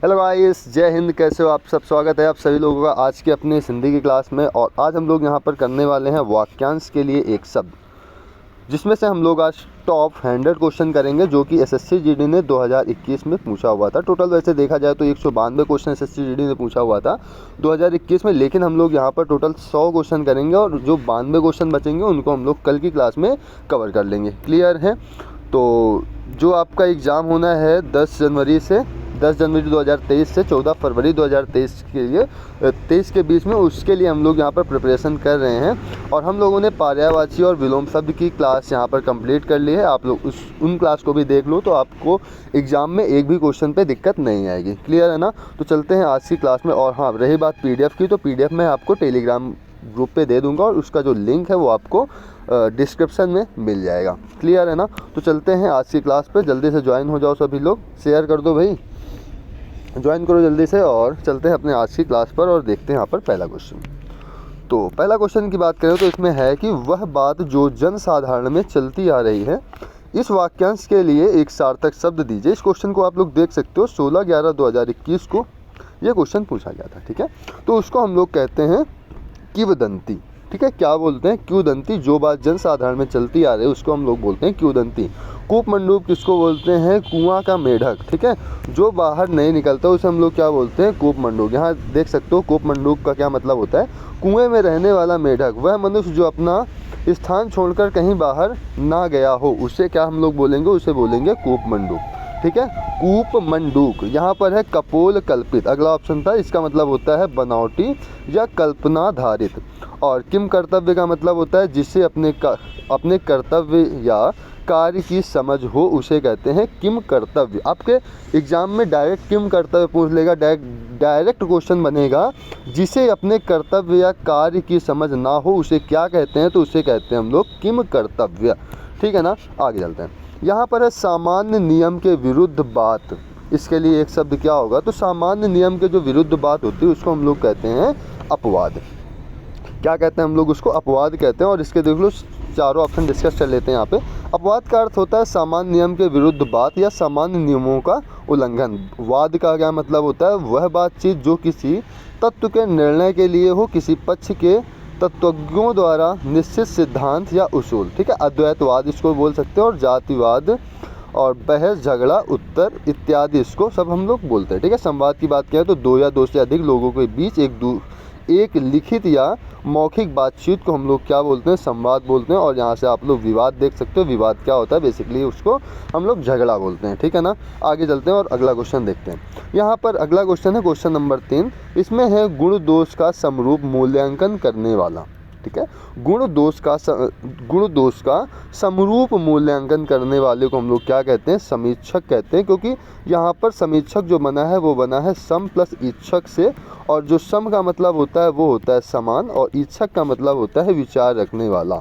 Hello guys, जय हिंद। कैसे हो आप सब? स्वागत है आप सभी लोगों का आज के अपने हिंदी की क्लास में। और आज हम लोग यहाँ पर करने वाले हैं वाक्यांश के लिए एक शब्द, जिसमें से हम लोग आज टॉप 100 क्वेश्चन करेंगे जो कि एसएससी जीडी ने 2021 में पूछा हुआ था। टोटल वैसे देखा जाए तो 192 क्वेश्चन एसएससी जीडी ने पूछा हुआ था 2021 में, लेकिन हम लोग यहाँ पर टोटल 100 क्वेश्चन करेंगे और जो 92 क्वेश्चन बचेंगे उनको हम लोग कल की क्लास में कवर कर लेंगे। क्लियर है? तो जो आपका एग्ज़ाम होना है 10 जनवरी 2023 से 14 फरवरी 2023 के लिए 23 के बीच में, उसके लिए हम लोग यहाँ पर प्रिपरेशन कर रहे हैं। और हम लोगों ने पर्यायवाची और विलोम शब्द की क्लास यहाँ पर कंप्लीट कर ली है। आप लोग उन क्लास को भी देख लो तो आपको एग्ज़ाम में एक भी क्वेश्चन पे दिक्कत नहीं आएगी। क्लियर है ना? तो चलते हैं आज की क्लास में। और हाँ, रही बात PDF की, तो PDF मैं आपको टेलीग्राम ग्रुप पे दे दूंगा और उसका जो लिंक है वो आपको डिस्क्रिप्शन में मिल जाएगा। क्लियर है ना? तो चलते हैं आज की क्लास पे। जल्दी से ज्वाइन हो जाओ सभी लोग, शेयर कर दो भाई, ज्वाइन करो जल्दी से। और चलते हैं अपने आज की क्लास पर और देखते हैं यहाँ पर पहला क्वेश्चन। तो पहला क्वेश्चन की बात करें तो इसमें है कि वह बात जो जनसाधारण में चलती आ रही है, इस वाक्यांश के लिए एक सार्थक शब्द दीजिए। इस क्वेश्चन को आप लोग देख सकते हो 16/11/2021 को ये क्वेश्चन पूछा गया था। ठीक है, तो उसको हम लोग कहते हैं किंवदंती। ठीक है, क्या बोलते हैं? किंवदंती। जो बात जनसाधारण में चलती आ रही है उसको हम लोग बोलते हैं किंवदंती। कूपमंडूक किसको बोलते हैं? कुआं का मेढक। ठीक है, जो बाहर नहीं निकलता उसे हम लोग क्या बोलते हैं? कूपमंडूक। यहाँ देख सकते हो कूपमंडूक का क्या मतलब होता है? कुएं में रहने वाला मेढक। वह मनुष्य जो अपना स्थान छोड़कर कहीं बाहर ना गया हो, उसे क्या हम लोग बोलेंगे? उसे बोलेंगे कूपमंडूक। ठीक है, कूपमंडूक। यहाँ पर है कपोल कल्पित, अगला ऑप्शन था। इसका मतलब होता है बनावटी या कल्पनाधारित। और किम कर्तव्य का मतलब होता है जिससे अपने कर्तव्य या कार्य की समझ हो, उसे कहते हैं किम कर्तव्य। आपके एग्जाम में डायरेक्ट किम कर्तव्य पूछ लेगा, डायरेक्ट क्वेश्चन बनेगा। जिसे अपने कर्तव्य या कार्य की समझ ना हो उसे क्या कहते हैं? तो उसे कहते हैं हम लोग किम कर्तव्य। ठीक है ना? आगे चलते हैं। यहाँ पर है सामान्य नियम के विरुद्ध बात। इसके लिए एक शब्द क्या होगा? तो सामान्य नियम के जो विरुद्ध बात होती है उसको हम लोग कहते हैं अपवाद। क्या कहते हैं हम लोग? उसको अपवाद कहते हैं। और इसके देख लो चारों ऑप्शन डिस्कस कर लेते हैं यहाँ पे। अपवाद का अर्थ होता है सामान्य नियम के विरुद्ध बात या सामान्य नियमों का उल्लंघन। वाद का क्या मतलब होता है? वह बातचीत जो किसी तत्व के निर्णय के लिए हो, किसी पक्ष के तत्वज्ञों द्वारा निश्चित सिद्धांत या उसूल। ठीक है, अद्वैतवाद इसको बोल सकते हैं। और जातिवाद और बहस, झगड़ा, उत्तर इत्यादि इसको सब हम लोग बोलते हैं। ठीक है, संवाद की बात करें तो दो या दो से अधिक लोगों के बीच एक लिखित या मौखिक बातचीत को हम लोग क्या बोलते हैं? संवाद बोलते हैं। और यहाँ से आप लोग विवाद देख सकते हो। विवाद क्या होता है? बेसिकली उसको हम लोग झगड़ा बोलते हैं। ठीक है ना? आगे चलते हैं और अगला क्वेश्चन देखते हैं। यहाँ पर अगला क्वेश्चन है क्वेश्चन नंबर 3। इसमें है गुण दोष का समरूप मूल्यांकन करने वाला। ठीक है, गुण दोष का समरूप मूल्यांकन करने वाले को हम लोग क्या कहते हैं? समीक्षक कहते हैं। क्योंकि यहाँ पर समीक्षक जो बना है वो बना है सम प्लस ईक्षक से। और जो सम का मतलब होता है वो होता है समान, और ईक्षक का मतलब होता है विचार रखने वाला,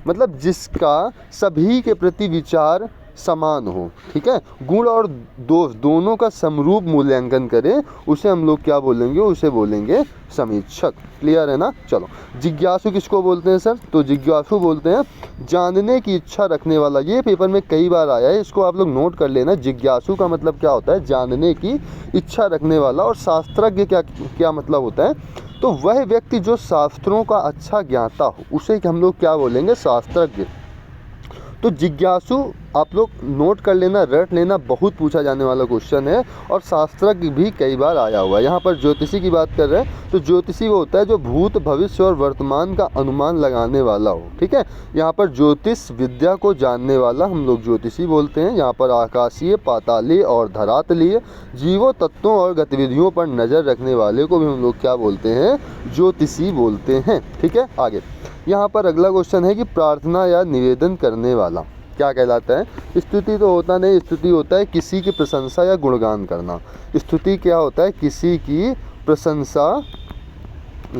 मतलब जिसका सभी के प्रति विचार समान हो। ठीक है, गुण और दोष दोनों का समरूप मूल्यांकन करें उसे हम लोग क्या बोलेंगे? उसे बोलेंगे समीक्षक। क्लियर है ना? चलो, जिज्ञासु किसको बोलते हैं सर? तो जिज्ञासु बोलते हैं जानने की इच्छा रखने वाला। ये पेपर में कई बार आया है, इसको आप लोग नोट कर लेना। जिज्ञासु का मतलब क्या होता है? जानने की इच्छा रखने वाला। और शास्त्रज्ञ क्या मतलब होता है? तो वह व्यक्ति जो शास्त्रों का अच्छा ज्ञाता हो उसे हम लोग क्या बोलेंगे? शास्त्रज्ञ। तो जिज्ञासु आप लोग नोट कर लेना, रट लेना, बहुत पूछा जाने वाला क्वेश्चन है। और शास्त्रज्ञ भी कई बार आया हुआ है। यहाँ पर ज्योतिषी की बात कर रहे हैं तो ज्योतिषी वो होता है जो भूत, भविष्य और वर्तमान का अनुमान लगाने वाला हो। ठीक है, यहाँ पर ज्योतिष विद्या को जानने वाला हम लोग ज्योतिषी बोलते हैं। यहाँ पर आकाशीय, पातालीय और धरातलीय जीवों, तत्वों और गतिविधियों पर नज़र रखने वाले को भी हम लोग क्या बोलते हैं? ज्योतिषी बोलते हैं। ठीक है, आगे यहाँ पर अगला क्वेश्चन है कि प्रार्थना या निवेदन करने वाला क्या कहलाता है? स्तुति तो होता नहीं, स्तुति होता है किसी की प्रशंसा या गुणगान करना। स्तुति क्या होता है? किसी की प्रशंसा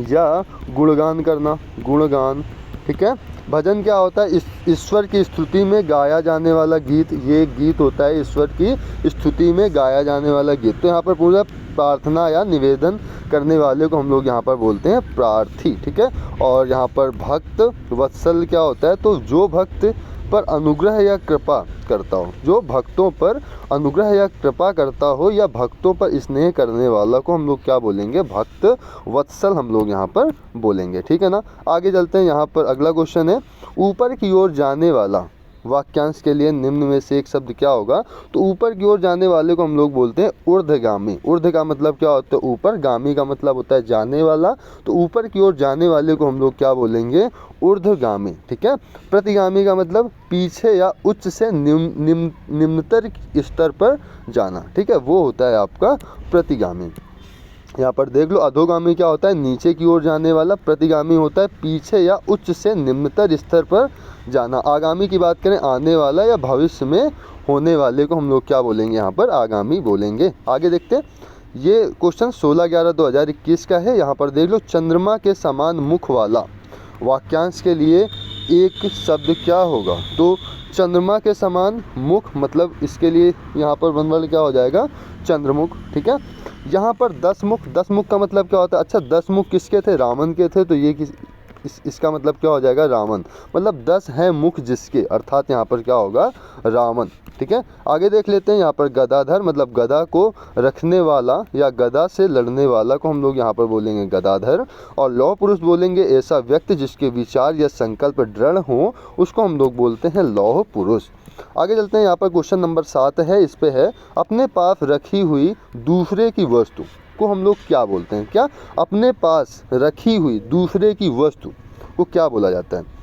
या गुणगान करना, गुणगान। ठीक है, भजन क्या होता है? ईश्वर की स्तुति में गाया जाने वाला गीत। ये गीत होता है ईश्वर की स्तुति में गाया जाने वाला गीत। तो यहाँ पर पूरा प्रार्थना या निवेदन करने वाले को हम लोग यहाँ पर बोलते हैं प्रार्थी। ठीक है, और यहाँ पर भक्त वत्सल क्या होता है? तो जो भक्त पर अनुग्रह या कृपा करता हो, जो भक्तों पर अनुग्रह या कृपा करता हो या भक्तों पर स्नेह करने वाला को हम लोग क्या बोलेंगे, भक्त वत्सल हम लोग यहाँ पर बोलेंगे। ठीक है ना। आगे चलते हैं। यहाँ पर अगला क्वेश्चन है, ऊपर की ओर जाने वाला वाक्यांश के लिए निम्न में से एक शब्द क्या होगा। तो ऊपर की ओर जाने वाले को हम लोग बोलते हैं ऊर्ध्वगामी। ऊर्ध्व का मतलब क्या होता है, ऊपर, गामी का मतलब होता है जाने वाला। तो ऊपर की ओर जाने वाले को हम लोग क्या बोलेंगे, ऊर्ध्वगामी। ठीक है। प्रतिगामी का मतलब पीछे या उच्च से निम्नतर स्तर पर जाना। ठीक है, वो होता है आपका प्रतिगामी। यहाँ पर देख लो, अधोगामी क्या होता है, नीचे की ओर जाने वाला। प्रतिगामी होता है पीछे या उच्च से निम्नतर स्तर पर जाना। आगामी की बात करें, आने वाला या भविष्य में होने वाले को हम लोग क्या बोलेंगे, यहाँ पर आगामी बोलेंगे। आगे देखते हैं। ये क्वेश्चन 16/11/2021 का है। यहाँ पर देख लो, चंद्रमा के समान मुख वाला वाक्यांश के लिए एक शब्द क्या होगा। तो चंद्रमा के समान मुख मतलब इसके लिए यहाँ पर बनवाल क्या हो जाएगा, चंद्रमुख। ठीक है। यहाँ पर 10 मुख, 10 मुख का मतलब क्या होता है, अच्छा 10 मुख किसके थे, रावण के थे। तो ये इसका मतलब क्या हो जाएगा, रावण। मतलब 10 हैं मुख जिसके, अर्थात यहाँ पर क्या होगा, रावण। ठीक है। आगे देख लेते हैं। यहाँ पर गदाधर मतलब गदा को रखने वाला या गदा से लड़ने वाला को हम लोग यहाँ पर बोलेंगे गदाधर। और लौह पुरुष बोलेंगे ऐसा व्यक्ति जिसके विचार या संकल्प दृढ़ हो, उसको हम लोग बोलते हैं लौह पुरुष। आगे चलते हैं। यहाँ पर क्वेश्चन नंबर 7 है। इस पे है, अपने पास रखी हुई दूसरे की वस्तु को हम लोग क्या बोलते हैं। क्या, अपने पास रखी हुई दूसरे की वस्तु को क्या बोला जाता है।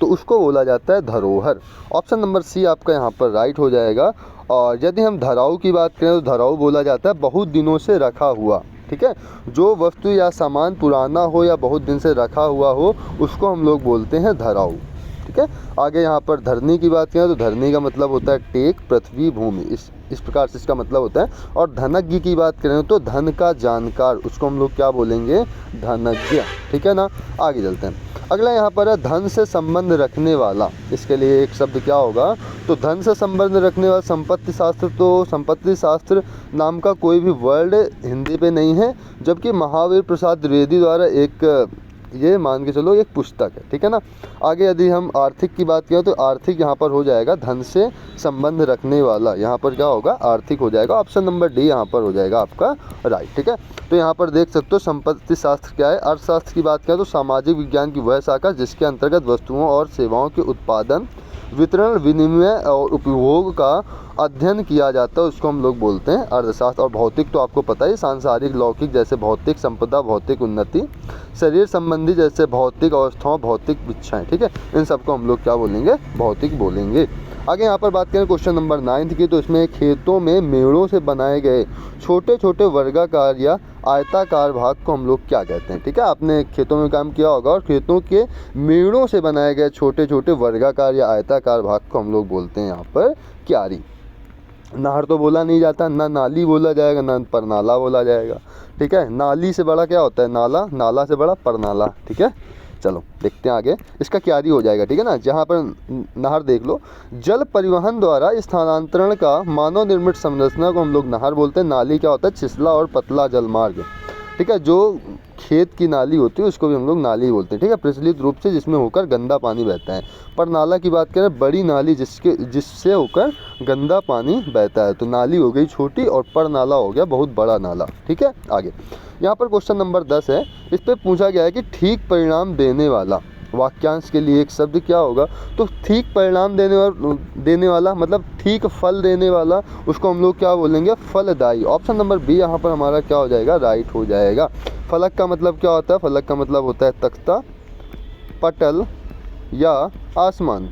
तो उसको बोला जाता है धरोहर। ऑप्शन नंबर सी आपका यहाँ पर राइट हो जाएगा। और यदि हम धराऊ की बात करें तो धराऊ बोला जाता है बहुत दिनों से रखा हुआ। ठीक है। जो वस्तु या सामान पुराना हो या बहुत दिन से रखा हुआ हो, उसको हम लोग बोलते हैं धराऊ। ठीक है। आगे यहाँ पर धरनी की बात करें तो धरनी का मतलब होता है टेक, पृथ्वी, भूमि, इस प्रकार से इसका मतलब होता है। और धनज्ञ की बात करें तो धन का जानकार, उसको हम लोग क्या बोलेंगे, धनज्ञ। ठीक है ना। आगे चलते हैं। अगला यहाँ पर है धन से संबंध रखने वाला। इसके लिए एक शब्द क्या होगा। तो धन से संबंध रखने वाला संपत्ति शास्त्र, तो संपत्ति शास्त्र नाम का कोई भी वर्ड हिंदी पे नहीं है, जबकि महावीर प्रसाद द्विवेदी द्वारा एक, ये मान के चलो एक पुस्तक है। ठीक है ना। आगे यदि हम आर्थिक की बात करें तो आर्थिक यहाँ पर हो जाएगा धन से संबंध रखने वाला। यहाँ पर क्या होगा, आर्थिक हो जाएगा। ऑप्शन नंबर डी यहाँ पर हो जाएगा आपका राइट। ठीक है। तो यहाँ पर देख सकते हो संपत्ति शास्त्र क्या है। अर्थशास्त्र की बात करें तो सामाजिक विज्ञान की वह शाखा जिसके अंतर्गत वस्तुओं और सेवाओं के उत्पादन, वितरण, विनिमय और उपभोग का अध्ययन किया जाता है, उसको हम लोग बोलते हैं अर्थशास्त्र। और भौतिक तो आपको पता ही, सांसारिक, लौकिक जैसे भौतिक संपदा, भौतिक उन्नति, शरीर संबंधी जैसे भौतिक अवस्थाओं, भौतिक इच्छाएं। ठीक है। इन सबको हम लोग क्या बोलेंगे, भौतिक बोलेंगे। आगे यहाँ पर बात करें क्वेश्चन नंबर 9 की, तो इसमें खेतों में मेड़ों से बनाए गए छोटे छोटे वर्गाकार या आयताकार भाग को हम लोग क्या कहते हैं। ठीक है। आपने खेतों में काम किया होगा और खेतों के मेड़ों से बनाए गए छोटे छोटे वर्गाकार या आयताकार भाग को हम लोग बोलते हैं यहाँ पर क्यारी। नहर तो बोला नहीं जाता, ना नाली बोला जाएगा, ना परनाला बोला जाएगा। ठीक है। नाली से बड़ा क्या होता है, नाला, नाला से बड़ा परनाला। ठीक है। चलो देखते हैं आगे, इसका क्यारी हो जाएगा। ठीक है ना। जहाँ पर नहर देख लो, जल परिवहन द्वारा स्थानांतरण का मानव निर्मित संरचना को हम लोग नहर बोलते हैं। नाली क्या होता है, छिछला और पतला जलमार्ग। ठीक है। जो खेत की नाली होती है उसको भी हम लोग नाली बोलते हैं। ठीक है। प्रचलित रूप से जिसमें होकर गंदा पानी बहता है। पर नाला की बात करें, बड़ी नाली जिससे होकर गंदा पानी बहता है। तो नाली हो गई छोटी और पर नाला हो गया बहुत बड़ा नाला। ठीक है। आगे यहाँ पर क्वेश्चन नंबर 10 है। इस पर पूछा गया है कि ठीक परिणाम देने वाला वाक्यांश के लिए एक शब्द क्या होगा। तो ठीक परिणाम देने वाला मतलब ठीक फल देने वाला, उसको हम लोग क्या बोलेंगे, फलदायी। ऑप्शन नंबर बी यहाँ पर हमारा क्या हो जाएगा, राइट हो जाएगा। फलक का मतलब क्या होता है, फलक का मतलब होता है तख्ता, पटल या आसमान।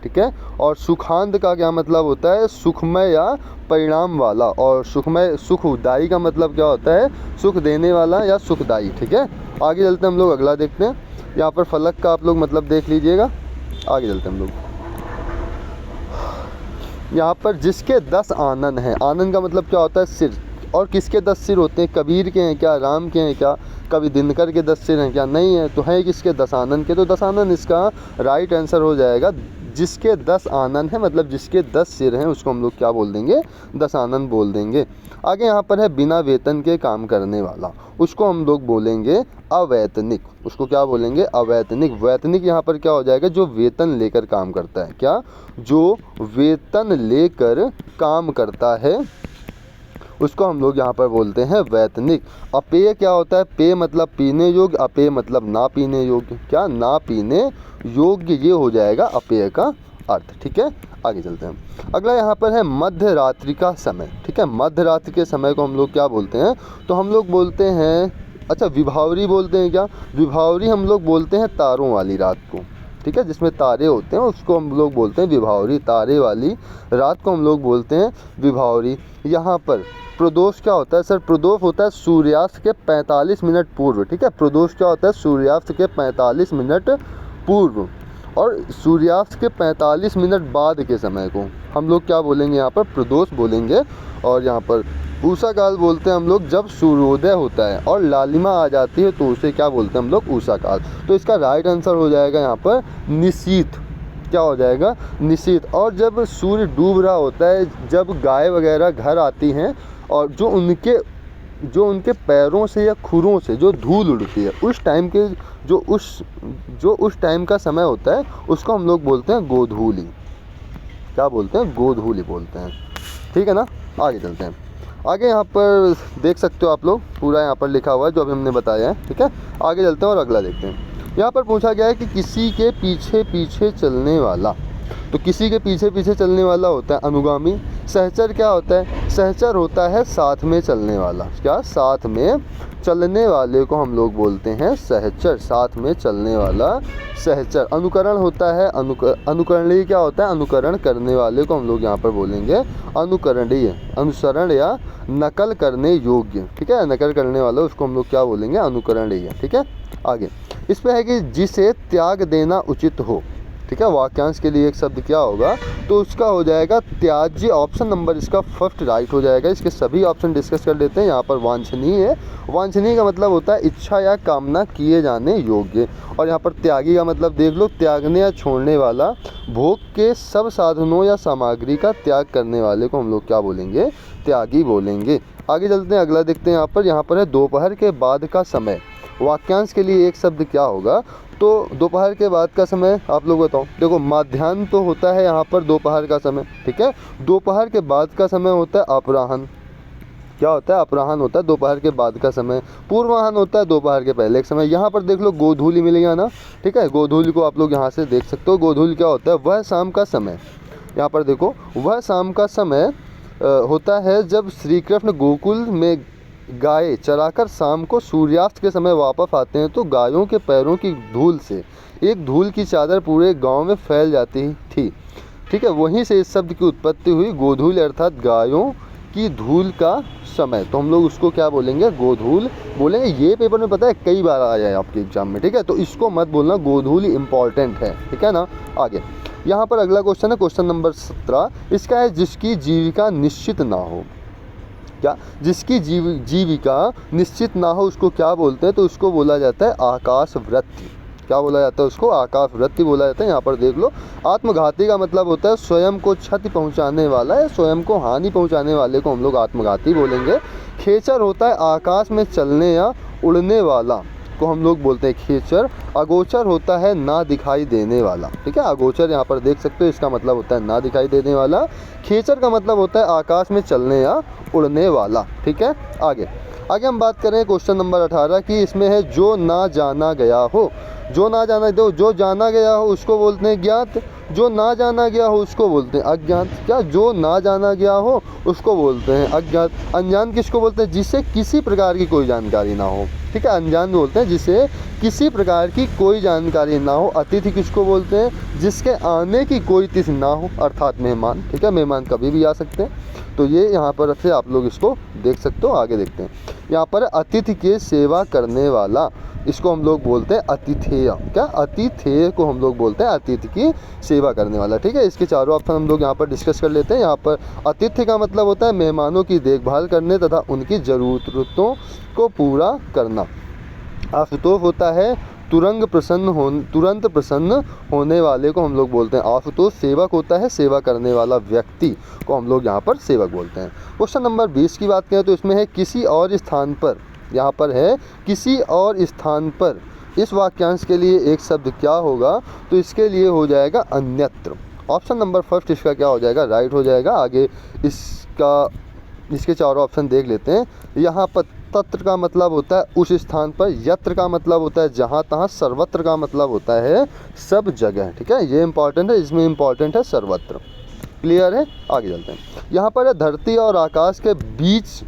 ठीक है। और सुखांत का क्या मतलब होता है, सुखमय या परिणाम वाला। और सुखदायी का मतलब क्या होता है, सुख देने वाला या सुखदायी। ठीक है। आगे चलते हम लोग अगला देखते हैं। यहाँ पर फलक का आप लोग मतलब देख लीजिएगा। आगे चलते हम लोग, यहाँ पर जिसके 10 आनन हैं। आनन का मतलब क्या होता है, सिर। और किसके 10 सिर होते हैं, कबीर के हैं क्या, राम के हैं क्या, कभी दिनकर के 10 सिर हैं क्या, नहीं है। तो है किसके, दशानन के। तो दशानन इसका राइट आंसर हो जाएगा। जिसके 10 आनन है, मतलब जिसके 10 सिर हैं, उसको हम लोग क्या बोल देंगे, 10 आनन बोल देंगे। आगे यहाँ पर है बिना वेतन के काम करने वाला, उसको हम लोग बोलेंगे अवैतनिक। उसको क्या बोलेंगे, अवैतनिक। वैतनिक यहाँ पर क्या हो जाएगा, जो वेतन लेकर काम करता है। क्या, जो वेतन लेकर काम करता है उसको हम लोग यहाँ पर बोलते हैं वैतनिक। अपेय क्या होता है, पेय मतलब पीने योग्य, अपेय मतलब ना पीने योग्य। क्या, ना पीने योग्य, ये हो जाएगा अपेय का अर्थ। ठीक है, आगे चलते हैं। अगला यहाँ पर है मध्य रात्रि का समय। ठीक है, मध्य रात्रि के समय को हम लोग क्या बोलते हैं, तो हम लोग बोलते हैं, अच्छा विभावरी बोलते हैं। क्या, विभावरी हम लोग बोलते हैं तारों वाली रात को। ठीक है, जिसमें तारे होते हैं उसको हम लोग बोलते हैं विभावरी। तारे वाली रात को हम लोग बोलते हैं विभावरी। यहाँ पर प्रदोष क्या होता है सर, प्रदोष होता है सूर्यास्त के 45 मिनट पूर्व। ठीक है, प्रदोष क्या होता है, सूर्यास्त के 45 मिनट पूर्व, और सूर्यास्त के 45 मिनट बाद के समय को हम लोग क्या बोलेंगे, यहाँ पर प्रदोष बोलेंगे। और यहाँ पर उषा काल बोलते हैं हम लोग जब सूर्योदय होता है और लालिमा आ जाती है, तो उसे क्या बोलते हैं हम लोग, उषा काल। तो इसका राइट आंसर हो जाएगा यहाँ पर निशीथ। क्या हो जाएगा, निशीथ। और जब सूर्य डूब रहा होता है, जब गाय वगैरह घर आती हैं और जो उनके पैरों से या खुरों से जो धूल उड़ती है, उस टाइम के जो उस टाइम का समय होता है, उसको हम लोग बोलते हैं गोधूली। क्या बोलते हैं, गोधूली बोलते हैं। ठीक है ना, आगे चलते हैं। आगे यहाँ पर देख सकते हो आप लोग, पूरा यहाँ पर लिखा हुआ है जो अभी हमने बताया है। ठीक है, आगे चलते हैं और अगला देखते हैं। यहाँ पर पूछा गया है कि किसी के पीछे पीछे चलने वाला, तो किसी के पीछे पीछे चलने वाला होता है अनुगामी। सहचर क्या होता है, सहचर होता है साथ में चलने वाला। क्या, साथ में चलने वाले को हम लोग बोलते हैं सहचर, साथ में चलने वाला सहचर। अनुकरण होता है अनुकरणीय क्या होता है, अनुकरण करने वाले को हम लोग यहाँ पर बोलेंगे अनुकरणीय। अनुसरण या नकल करने योग्य। ठीक है, नकल करने वाला उसको हम लोग क्या बोलेंगे, अनुकरणीय। ठीक है, आगे इस पे है कि जिसे त्याग देना उचित हो। ठीक है, वाक्यांश के लिए एक शब्द क्या होगा, तो उसका हो जाएगा त्याज्य। ऑप्शन नंबर इसका फर्स्ट राइट हो जाएगा। इसके सभी ऑप्शन डिस्कस कर लेते हैं। यहाँ पर वांछनीय है, वांछनीय का मतलब होता है इच्छा या कामना किए जाने योग्य। और यहाँ पर त्यागी का मतलब देख लो, त्यागने या छोड़ने वाला। भोग के सब साधनों या सामग्री का त्याग करने वाले को हम लोग क्या बोलेंगे, त्यागी बोलेंगे। आगे चलते हैं, अगला देखते हैं। यहाँ पर है दोपहर के बाद का समय। वाक्यांश के लिए एक शब्द क्या होगा, तो दोपहर के बाद का समय आप लोग बताओ। देखो, मध्याह्न तो होता है यहाँ पर दोपहर का समय। ठीक है, दोपहर के बाद का समय होता है अपराह्न। क्या होता है, अपराह्न होता है दोपहर के बाद का समय। पूर्वाह्न होता है दोपहर के पहले का समय। यहाँ पर देख लो गोधूली मिलेगा ना। ठीक है, गोधूली को आप लोग यहाँ से देख सकते हो। गोधूली क्या होता है, वह शाम का समय। यहाँ पर देखो, वह शाम का समय होता है जब श्री कृष्ण गोकुल में गाय चराकर शाम को सूर्यास्त के समय वापस आते हैं, तो गायों के पैरों की धूल से एक धूल की चादर पूरे गांव में फैल जाती थी। ठीक है, वहीं से इस शब्द की उत्पत्ति हुई, गोधूल अर्थात गायों की धूल का समय। तो हम लोग उसको क्या बोलेंगे, गोधूल बोलेंगे। ये पेपर में पता है कई बार आया है आपके एग्जाम में। ठीक है, तो इसको मत बोलना, गोधूली इंपॉर्टेंट है। ठीक है ना, आगे यहाँ पर अगला क्वेश्चन है, क्वेश्चन नंबर 17। इसका है जिसकी जीविका निश्चित ना हो। क्या, जिसकी जीविका निश्चित ना हो उसको क्या बोलते हैं, तो उसको बोला जाता है आकाश वृत्ति। क्या बोला जाता है, उसको आकाश वृत्ति बोला जाता है। यहाँ पर देख लो, आत्मघाती का मतलब होता है स्वयं को क्षति पहुँचाने वाला है, स्वयं को हानि पहुँचाने वाले को हम लोग आत्मघाती बोलेंगे। खेचर होता है आकाश में चलने या उड़ने वाला को हम लोग बोलते हैं खेचर। अगोचर होता है ना दिखाई देने वाला। ठीक है, अगोचर यहाँ पर देख सकते हो, इसका मतलब होता है ना दिखाई देने वाला। खेचर का मतलब होता है आकाश में चलने या उड़ने वाला। ठीक है, आगे हम बात करें क्वेश्चन नंबर 18 की। इसमें है जो ना जाना गया हो। जो ना जाना दो, जो जाना गया हो उसको बोलते हैं ज्ञात, जो ना जाना गया हो उसको बोलते हैं अज्ञात। क्या, जो ना जाना गया हो उसको बोलते हैं अज्ञात। अनजान किसको बोलते हैं, जिससे किसी प्रकार की कोई जानकारी ना हो। ठीक है, अनजान बोलते हैं जिसे किसी प्रकार की कोई जानकारी ना हो। अतिथि किसको बोलते हैं, जिसके आने की कोई तिथि ना हो, अर्थात मेहमान। ठीक है, मेहमान कभी भी आ सकते हैं। तो ये यहाँ पर से आप लोग इसको देख सकते हो। आगे देखते हैं, यहाँ पर अतिथि के सेवा करने वाला, इसको हम लोग बोलते हैं अतिथेय। क्या, अतिथेय को हम लोग बोलते हैं अतिथि की सेवा करने वाला। ठीक है, इसके चारों ऑप्शन हम लोग यहाँ पर डिस्कस कर लेते हैं। यहाँ पर अतिथि का मतलब होता है मेहमानों की देखभाल करने तथा उनकी ज़रूरतों को पूरा करना। आशुतोष होता है तुरंत प्रसन्न होने वाले को हम लोग बोलते हैं आशुतोष। सेवक होता है सेवा करने वाला व्यक्ति को हम लोग यहाँ पर सेवक बोलते हैं। क्वेश्चन नंबर 20 की बात करें तो इसमें है किसी और स्थान पर, यहाँ पर है किसी और स्थान पर, इस वाक्यांश के लिए एक शब्द क्या होगा, तो इसके लिए हो जाएगा अन्यत्र। ऑप्शन नंबर फर्स्ट इसका क्या हो जाएगा, राइट हो जाएगा। आगे इसके चारों ऑप्शन देख लेते हैं। यहाँ पर तत्र का मतलब होता है उस स्थान पर, यत्र का मतलब होता है जहाँ तहाँ, सर्वत्र का मतलब होता है सब जगह। ठीक है, ये इंपॉर्टेंट है, इसमें इंपॉर्टेंट है सर्वत्र। क्लियर है, आगे चलते हैं। यहाँ पर है धरती और आकाश के बीच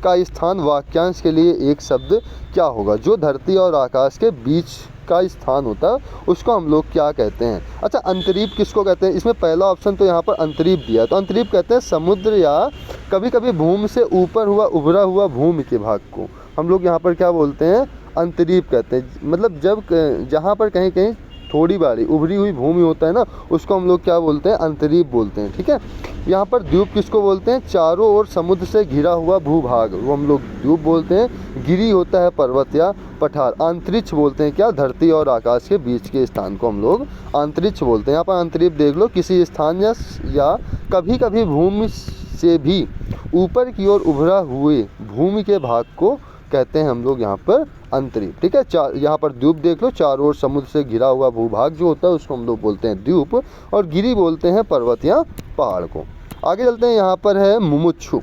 का स्थान, वाक्यांश के लिए एक शब्द क्या होगा। जो धरती और आकाश के बीच का स्थान होता है उसको हम लोग क्या कहते हैं। अच्छा, अंतरीप किसको कहते हैं, इसमें पहला ऑप्शन तो यहाँ पर अंतरीप दिया, तो अंतरीप कहते हैं समुद्र या कभी कभी भूमि से ऊपर हुआ उभरा हुआ भूमि के भाग को हम लोग यहाँ पर क्या बोलते हैं, अंतरीप कहते हैं। मतलब जब जहाँ पर कहीं कहीं थोड़ी बारी उभरी हुई भूमि होता है ना, उसको हम लोग क्या बोलते हैं, अंतरीप बोलते हैं। ठीक है, यहाँ पर द्वीप किसको बोलते हैं, चारों ओर समुद्र से घिरा हुआ भूभाग, वो हम लोग द्वीप बोलते हैं। गिरी होता है पर्वत या पठार। अंतरिक्ष बोलते हैं क्या, धरती और आकाश के बीच के स्थान को हम लोग अंतरिक्ष बोलते हैं। यहाँ पर अंतरिप देख लो, किसी स्थान या कभी कभी भूमि से भी ऊपर की ओर उभरा हुए भूमि के भाग को कहते हैं हम लोग यहाँ पर अंतरीप। ठीक है, यहाँ पर द्वीप देख लो, चारों ओर समुद्र से घिरा हुआ भूभाग जो होता है उसको हम लोग बोलते हैं द्वीप, और गिरी बोलते हैं पर्वत या पहाड़ को। आगे चलते हैं, यहाँ पर है मुमुक्षु।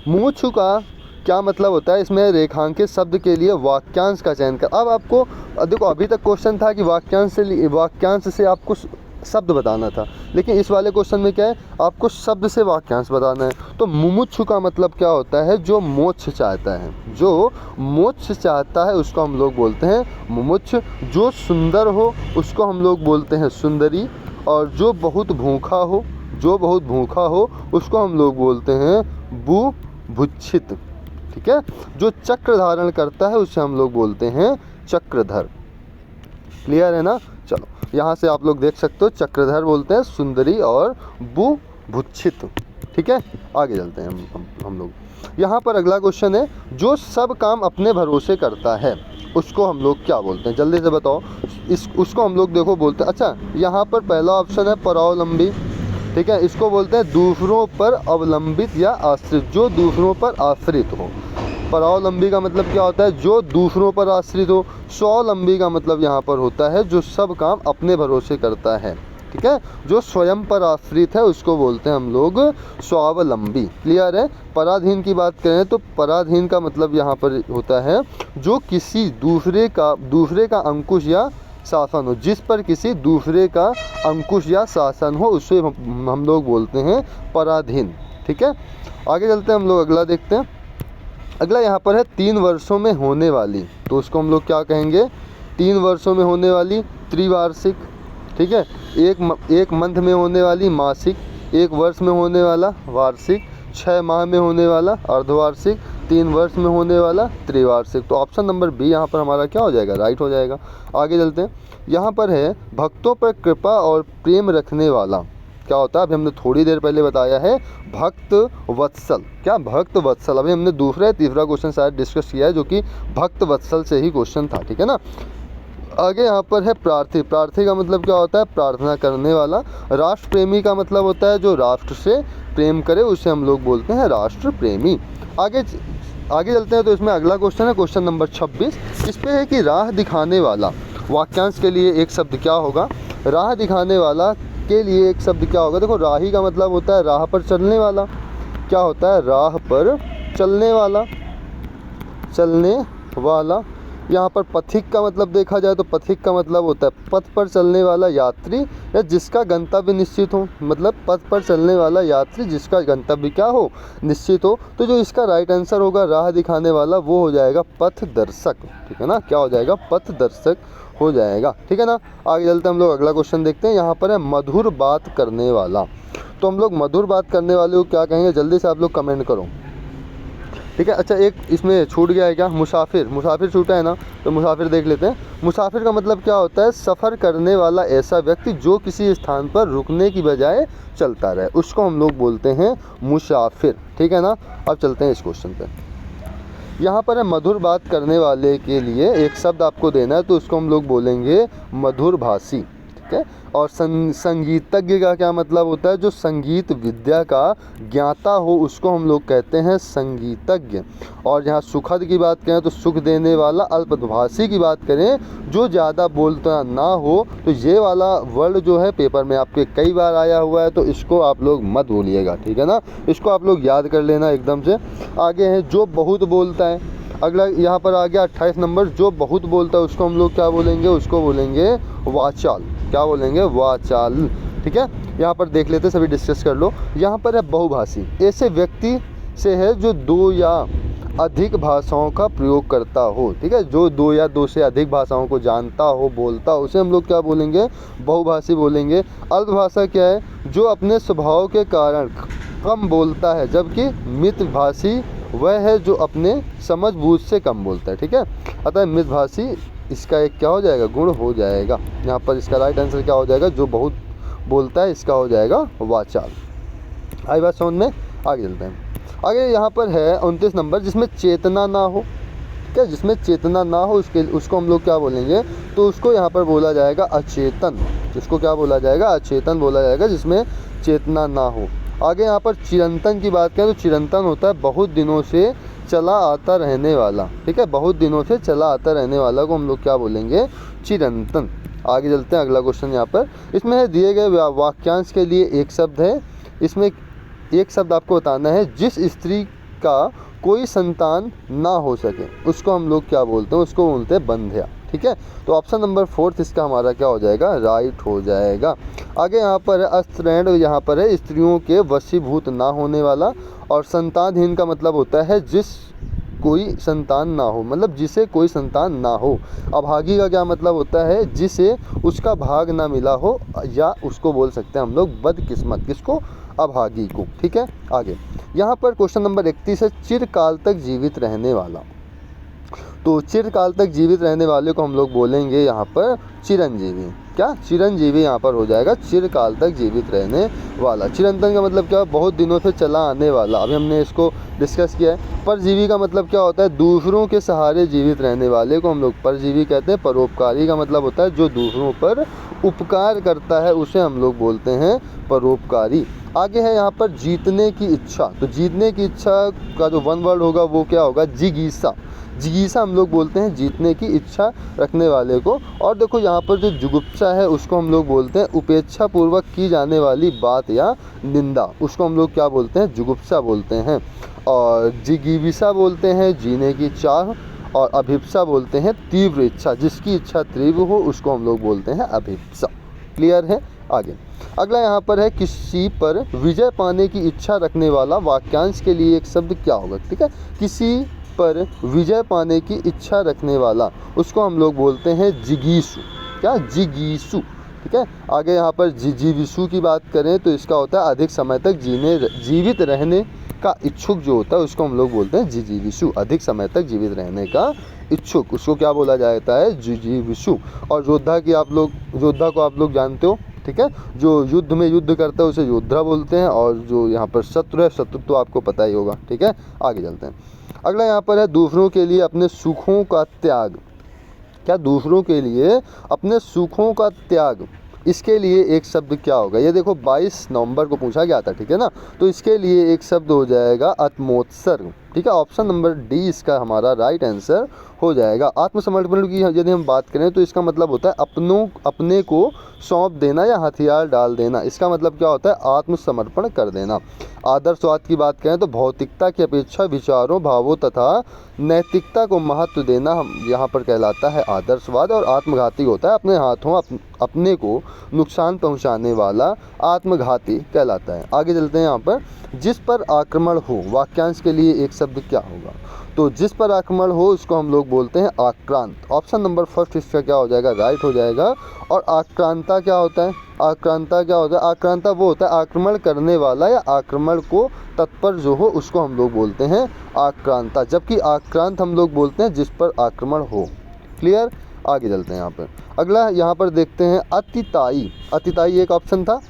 मुमुक्षु का क्या मतलब होता है, इसमें रेखांकित शब्द के लिए वाक्यांश का चयन कर। अब आपको देखो, अभी तक क्वेश्चन था कि वाक्यांश से आपको शब्द बताना था, लेकिन इस वाले क्वेश्चन में क्या है, आपको शब्द से वाक्यांश बताना है। तो मुमुक्षु का मतलब क्या होता है, जो मोक्ष चाहता है, जो मोक्ष चाहता है उसको हम लोग बोलते हैं मुमुक्ष। जो सुंदर हो उसको हम लोग बोलते हैं सुंदरी, और जो बहुत भूखा हो उसको हम लोग बोलते हैं बुभुक्षित। ठीक है, जो चक्र धारण करता है उसे हम लोग बोलते हैं चक्रधर। क्लियर है ना। चलो, यहाँ से आप लोग देख सकते हो, चक्रधर बोलते हैं सुंदरी और बुभुक्षित। ठीक है, आगे चलते हैं हम लोग। यहाँ पर अगला क्वेश्चन है, जो सब काम अपने भरोसे करता है उसको हम लोग क्या बोलते हैं, जल्दी से बताओ। उसको हम लोग देखो बोलते हैं, अच्छा यहाँ पर पहला ऑप्शन है परावलंबी। ठीक है, इसको बोलते हैं दूसरों पर अवलंबित या आश्रित, जो दूसरों पर आश्रित हो। परावलंबी का मतलब क्या होता है, जो दूसरों पर आश्रित हो। स्वावलंबी का मतलब यहाँ पर होता है जो सब काम अपने भरोसे करता है। ठीक है, जो स्वयं पर आश्रित है उसको बोलते हैं हम लोग स्वावलंबी। क्लियर है। पराधीन की बात करें तो पराधीन का मतलब यहाँ पर होता है जो किसी दूसरे का अंकुश या शासन हो, जिस पर किसी दूसरे का अंकुश या शासन हो उसे हम लोग बोलते हैं पराधीन। ठीक है, आगे चलते हैं हम लोग, अगला देखते हैं। अगला यहाँ पर है 3 वर्षों में होने वाली, तो उसको हम लोग क्या कहेंगे, 3 वर्षों में होने वाली त्रिवार्षिक। ठीक है, एक मंथ में होने वाली मासिक, 1 वर्ष में होने वाला वार्षिक, 6 माह में होने वाला अर्धवार्षिक, 3 वर्ष में होने वाला त्रिवार्षिक। तो ऑप्शन नंबर बी यहाँ पर हमारा क्या हो जाएगा, राइट हो जाएगा। आगे चलते हैं, यहाँ पर है भक्तों पर कृपा और प्रेम रखने वाला क्या होता है, अभी हमने थोड़ी देर पहले बताया है भक्त वत्सल। क्या भक्त वत्सल, अभी हमने दूसरा या तीसरा क्वेश्चन शायद डिस्कस किया है जो कि भक्त वत्सल से ही क्वेश्चन था। ठीक है ना। आगे यहाँ पर है प्रार्थी। प्रार्थी का मतलब क्या होता है, प्रार्थना करने वाला। राष्ट्र प्रेमी का मतलब होता है जो राष्ट्र से प्रेम करे, उसे हम लोग बोलते हैं राष्ट्र प्रेमी। आगे चलते हैं, तो इसमें अगला क्वेश्चन है क्वेश्चन नंबर 26। इस पे है कि राह दिखाने वाला, वाक्यांश के लिए एक शब्द क्या होगा। राह दिखाने वाला के लिए एक शब्द क्या होगा, देखो राही का मतलब होता है राह पर चलने वाला। क्या होता है, राह पर चलने वाला। यहाँ पर पथिक का मतलब देखा जाए तो पथिक का मतलब होता है पथ पर चलने वाला यात्री या जिसका गंतव्य निश्चित हो, मतलब पथ पर चलने वाला यात्री जिसका गंतव्य क्या हो, निश्चित हो। तो जो इसका राइट आंसर होगा राह दिखाने वाला वो हो जाएगा पथ दर्शक। ठीक है ना, क्या हो जाएगा, पथ दर्शक हो जाएगा। ठीक है ना। आगे चलते हम लोग अगला क्वेश्चन देखते हैं। यहाँ पर है मधुर बात करने वाला, तो हम लोग मधुर बात करने वाले को क्या कहेंगे, जल्दी से आप लोग कमेंट करो। ठीक है, अच्छा एक इसमें छूट गया है क्या, मुसाफिर छूटा है ना, तो मुसाफिर देख लेते हैं। मुसाफिर का मतलब क्या होता है, सफ़र करने वाला ऐसा व्यक्ति जो किसी स्थान पर रुकने की बजाय चलता रहे, उसको हम लोग बोलते हैं मुसाफिर। ठीक है ना। अब चलते हैं इस क्वेश्चन पे। यहाँ पर है मधुर बात करने वाले के लिए एक शब्द आपको देना है, तो उसको हम लोग बोलेंगे मधुर भाषी, ठीक है। और संगीतज्ञ का क्या मतलब होता है, जो संगीत विद्या का ज्ञाता हो उसको हम लोग कहते हैं संगीतज्ञ। और यहाँ सुखद की बात करें तो सुख देने वाला। अल्पभाषी की बात करें जो ज़्यादा बोलता ना हो, तो ये वाला वर्ड जो है पेपर में आपके कई बार आया हुआ है, तो इसको आप लोग मत भूलिएगा, ठीक है ना। इसको आप लोग याद कर लेना एकदम से। आगे है जो बहुत बोलता है। अगला यहाँ पर आ गया 28 नंबर, जो बहुत बोलता है उसको हम लोग क्या बोलेंगे, उसको बोलेंगे वाचाल। क्या बोलेंगे, वाचाल, ठीक है। यहाँ पर देख लेते, सभी डिस्कस कर लो। यहाँ पर है बहुभाषी, ऐसे व्यक्ति से है जो 2 या अधिक भाषाओं का प्रयोग करता हो, ठीक है। जो 2 या 2 से अधिक भाषाओं को जानता हो, बोलता हो, उसे हम लोग क्या बोलेंगे, बहुभाषी बोलेंगे। अल्पभाषा क्या है, जो अपने स्वभाव के कारण कम बोलता है, जबकि मितभाषी वह है जो अपने समझ बूझ से कम बोलता है, ठीक है। अतः मितभाषी इसका एक क्या हो जाएगा, गुण हो जाएगा। यहाँ पर इसका राइट आंसर क्या हो जाएगा, जो बहुत बोलता है, इसका हो जाएगा वाचाल। आई बात समझ में, आगे चलते हैं। आगे यहाँ पर है 29 नंबर, जिसमें चेतना ना हो, क्या, जिसमें चेतना ना हो उसको हम लोग क्या बोलेंगे, तो उसको यहाँ पर बोला जाएगा अचेतन। इसको क्या बोला जाएगा, अचेतन बोला जाएगा, जिसमें चेतना ना हो। आगे यहाँ पर चिरंतन की बात करें तो चिरंतन होता है बहुत दिनों से चला आता रहने वाला, ठीक है। बहुत दिनों से चला आता रहने वाला को हम लोग क्या बोलेंगे, चिरंतन। आगे चलते हैं, अगला क्वेश्चन यहाँ पर। इसमें है दिए गए वाक्यांश के लिए एक शब्द है, इसमें एक शब्द आपको बताना है, जिस स्त्री का कोई संतान ना हो सके उसको हम लोग क्या बोलते हैं, उसको बोलते हैं बंध्या, ठीक है। तो ऑप्शन नंबर 4 इसका हमारा क्या हो जाएगा, राइट हो जाएगा। आगे यहाँ पर है अस्त्रैण, यहाँ पर है स्त्रियों के वशीभूत ना होने वाला। और संतानहीन का मतलब होता है जिस कोई संतान ना हो, मतलब जिसे कोई संतान ना हो। अभागी का क्या मतलब होता है, जिसे उसका भाग ना मिला हो, या उसको बोल सकते हैं हम लोग बदकिस्मत, किसको, अभागी को, ठीक है। आगे यहाँ पर क्वेश्चन नंबर 31 है, चिरकाल तक जीवित रहने वाला। तो चिरकाल तक जीवित रहने वाले को हम लोग बोलेंगे यहाँ पर चिरंजीवी। क्या, चिरंजीवी यहाँ पर हो जाएगा, चिरकाल तक जीवित रहने वाला। चिरंतन का मतलब क्या, बहुत दिनों से चला आने वाला, अभी हमने इसको डिस्कस किया है। परजीवी का मतलब क्या होता है, दूसरों के सहारे जीवित रहने वाले को हम लोग परजीवी कहते हैं। परोपकारी का मतलब होता है जो दूसरों पर उपकार करता है, उसे हम लोग बोलते हैं परोपकारी। आगे है यहाँ पर जीतने की इच्छा। तो जीतने की इच्छा का जो वन वर्ड होगा वो क्या होगा, जिगीसा। जिगीसा हम लोग बोलते हैं जीतने की इच्छा रखने वाले को। और देखो यहाँ पर जो जुगुप्सा है उसको हम लोग बोलते हैं उपेक्षा पूर्वक की जाने वाली बात या निंदा, उसको हम लोग क्या बोलते हैं, जुगुप्सा बोलते हैं। और जिगीविसा बोलते हैं जीने की चाह। और अभिप्सा बोलते हैं तीव्र इच्छा, जिसकी इच्छा तीव्र हो उसको हम लोग बोलते हैं अभिप्सा। क्लियर है। आगे अगला यहाँ पर है, किसी पर विजय पाने की इच्छा रखने वाला वाक्यांश के लिए एक शब्द क्या होगा, ठीक है। किसी पर विजय पाने की इच्छा रखने वाला, उसको हम लोग बोलते हैं जिगीसु। क्या, जिगीसु, ठीक है। आगे यहाँ पर जिजीविसु की बात करें तो इसका होता है अधिक समय तक जीवित रहने का इच्छुक जो होता है उसको हम लोग बोलते हैं जिजीविसु। अधिक समय तक जीवित रहने का इच्छुक, उसको क्या बोला जाता है, जिजीविसु। और योद्धा को आप लोग जानते हो, ठीक है। जो युद्ध में युद्ध करता है उसे योद्धा बोलते हैं। और जो यहाँ पर शत्रु है, शत्रु तो आपको पता ही होगा, ठीक है। आगे चलते हैं। अगला यहाँ पर है दूसरों के लिए अपने सुखों का त्याग। क्या, दूसरों के लिए अपने सुखों का त्याग, इसके लिए एक शब्द क्या होगा। ये देखो 22 नवंबर को पूछा गया था, ठीक है ना। तो इसके लिए एक शब्द हो जाएगा आत्मोत्सर्ग, ठीक है। ऑप्शन नंबर डी इसका हमारा राइट आंसर हो जाएगा। आत्मसमर्पण की यदि हम बात करें तो इसका मतलब होता है अपने को सौंप देना या हथियार डाल देना। इसका मतलब क्या होता है, आत्मसमर्पण कर देना। आदर्शवाद की बात करें तो भौतिकता की अपेक्षा विचारों, भावों तथा नैतिकता को महत्व देना हम यहाँ पर कहलाता है आदर्शवाद। और आत्मघाती होता है अपने हाथों अपने को नुकसान पहुँचाने वाला, आत्मघाती कहलाता है। आगे चलते हैं। यहाँ पर जिस पर आक्रमण हो, वाक्यांश के लिए एक शब्द क्या होगा। तो जिस पर आक्रमण हो उसको हम लोग बोलते हैं आक्रांत। ऑप्शन नंबर 1 इसका क्या हो जाएगा, राइट हो जाएगा। और आक्रांता क्या होता है, आक्रांता क्या होता है, आक्रांता वो होता है आक्रमण करने वाला या आक्रमण को तत्पर जो हो उसको हम लोग बोलते हैं आक्रांता। जबकि आक्रांत हम लोग बोलते हैं जिस पर आक्रमण हो। क्लियर। आगे चलते हैं। यहाँ पर अगला यहाँ पर देखते हैं अतिताई। अतिताई एक ऑप्शन था,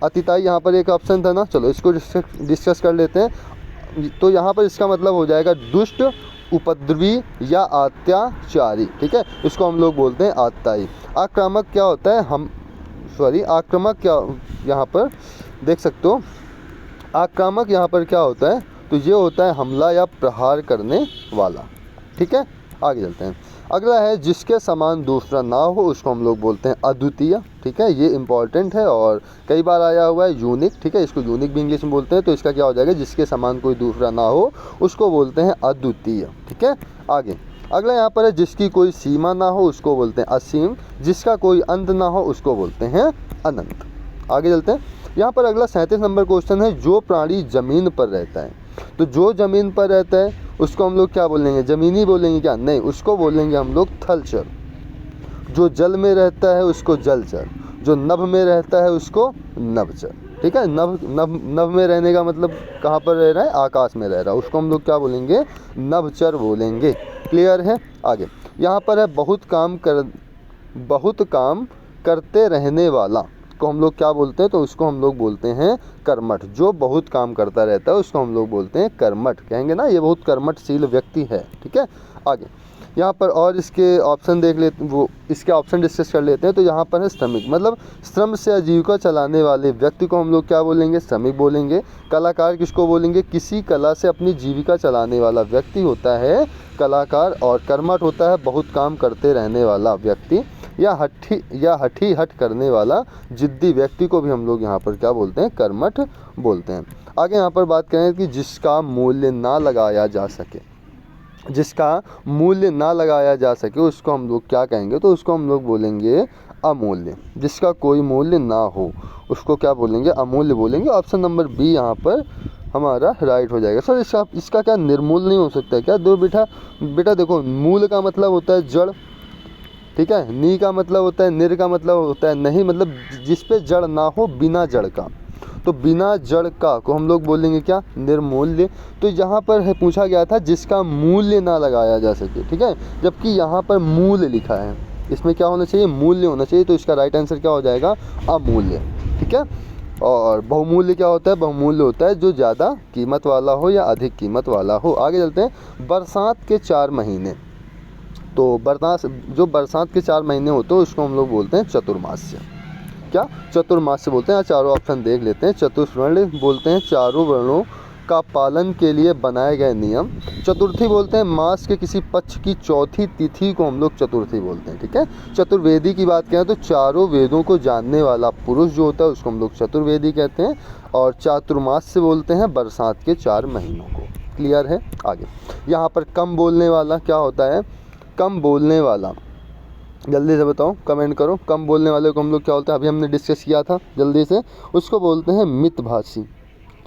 अतिताई यहाँ पर एक ऑप्शन था ना। चलो इसको डिस्कस कर लेते हैं। तो यहाँ पर इसका मतलब हो जाएगा दुष्ट उपद्रवी या अत्याचारी, ठीक है, इसको हम लोग बोलते हैं आतताई। आक्रामक क्या होता है, आक्रामक क्या, यहाँ पर देख सकते हो, आक्रामक यहाँ पर क्या होता है, तो ये होता है हमला या प्रहार करने वाला, ठीक है। आगे चलते हैं। अगला है जिसके समान दूसरा ना हो, उसको हम लोग बोलते हैं अद्वितीय, ठीक है, ये इंपॉर्टेंट है और कई बार आया हुआ है। यूनिक, ठीक है, इसको यूनिक भी इंग्लिश में बोलते हैं। तो इसका क्या हो जाएगा, जिसके समान कोई दूसरा ना हो उसको बोलते हैं अद्वितीय, ठीक है। आगे अगला यहाँ पर है जिसकी कोई सीमा ना हो उसको बोलते हैं असीम, जिसका कोई अंत ना हो उसको बोलते हैं अनंत। आगे चलते हैं। यहाँ पर अगला 37 नंबर क्वेश्चन है, जो प्राणी जमीन पर रहता है, तो जो ज़मीन पर रहता है उसको हम लोग क्या बोलेंगे, ज़मीनी बोलेंगे क्या, नहीं, उसको बोलेंगे हम लोग थलचर। जो जल में रहता है उसको जलचर, जो नभ में रहता है उसको नभचर, ठीक है। नभ में रहने का मतलब कहाँ पर रह रहा है, आकाश में रह रहा है, उसको हम लोग क्या बोलेंगे, नभचर बोलेंगे। क्लियर है। आगे यहाँ पर है बहुत काम करते रहने वाला को हम लोग क्या बोलते हैं, तो उसको हम लोग बोलते हैं कर्मठ। जो बहुत काम करता रहता है उसको हम लोग बोलते हैं कर्मठ, कहेंगे ना, ये बहुत कर्मठशील व्यक्ति है, ठीक है। आगे यहाँ पर और इसके ऑप्शन देख लेते, वो इसके ऑप्शन डिस्कस कर लेते हैं। तो यहाँ पर है श्रमिक, मतलब श्रम से आजीविका चलाने वाले व्यक्ति को हम लोग क्या बोलेंगे, श्रमिक बोलेंगे। कलाकार किसको बोलेंगे, किसी कला से अपनी जीविका चलाने वाला व्यक्ति होता है कलाकार। और कर्मठ होता है बहुत काम करते रहने वाला व्यक्ति, या हठी हट करने वाला जिद्दी व्यक्ति को भी हम लोग यहाँ पर क्या बोलते हैं, कर्मठ बोलते हैं। आगे यहाँ पर बात करें कि जिसका मूल्य ना लगाया जा सके, जिसका मूल्य ना लगाया जा सके उसको हम लोग क्या कहेंगे, तो उसको हम लोग बोलेंगे अमूल्य। जिसका कोई मूल्य ना हो उसको क्या बोलेंगे, अमूल्य बोलेंगे। ऑप्शन नंबर बी यहाँ पर हमारा राइट हो जाएगा। सर इसका क्या निर्मूल नहीं हो सकता है क्या, दो बेटा देखो, मूल का मतलब होता है जड़, ठीक है, नी का मतलब होता है, निर का मतलब होता है नहीं, मतलब जिस पे जड़ ना हो, बिना जड़ का, तो बिना जड़ का को हम लोग बोलेंगे क्या, निर्मूल्य। तो यहाँ पर है पूछा गया था जिसका मूल्य ना लगाया जा सके, ठीक है, जबकि यहाँ पर मूल लिखा है, इसमें क्या होना चाहिए, मूल्य होना चाहिए। तो इसका राइट आंसर क्या हो जाएगा, अमूल्य, ठीक है। और बहुमूल्य क्या होता है, बहुमूल्य होता है जो ज़्यादा कीमत वाला हो या अधिक कीमत वाला हो। आगे चलते हैं। बरसात के 4 महीने, तो बरसात के 4 महीने होते हैं उसको हम लोग बोलते हैं चतुर्मास्य। क्या, चतुर्मास्य बोलते हैं। चारों ऑप्शन देख लेते हैं। चतुर्वर्ण बोलते हैं चारों वर्णों का पालन के लिए बनाए गए नियम। चतुर्थी बोलते हैं मास के किसी पक्ष की चौथी तिथि को हम लोग चतुर्थी बोलते हैं, ठीक है। चतुर्वेदी की बात करें तो चारों वेदों को जानने वाला पुरुष जो होता है उसको हम लोग चतुर्वेदी कहते हैं। और चातुर्मास्य बोलते हैं बरसात के 4 महीनों को। क्लियर है। आगे यहाँ पर कम बोलने वाला क्या होता है, कम बोलने वाला, जल्दी से बताओ, कमेंट करो। कम बोलने वाले को हम लोग क्या बोलते हैं, अभी हमने डिस्कस किया था जल्दी से, उसको बोलते हैं मितभाषी,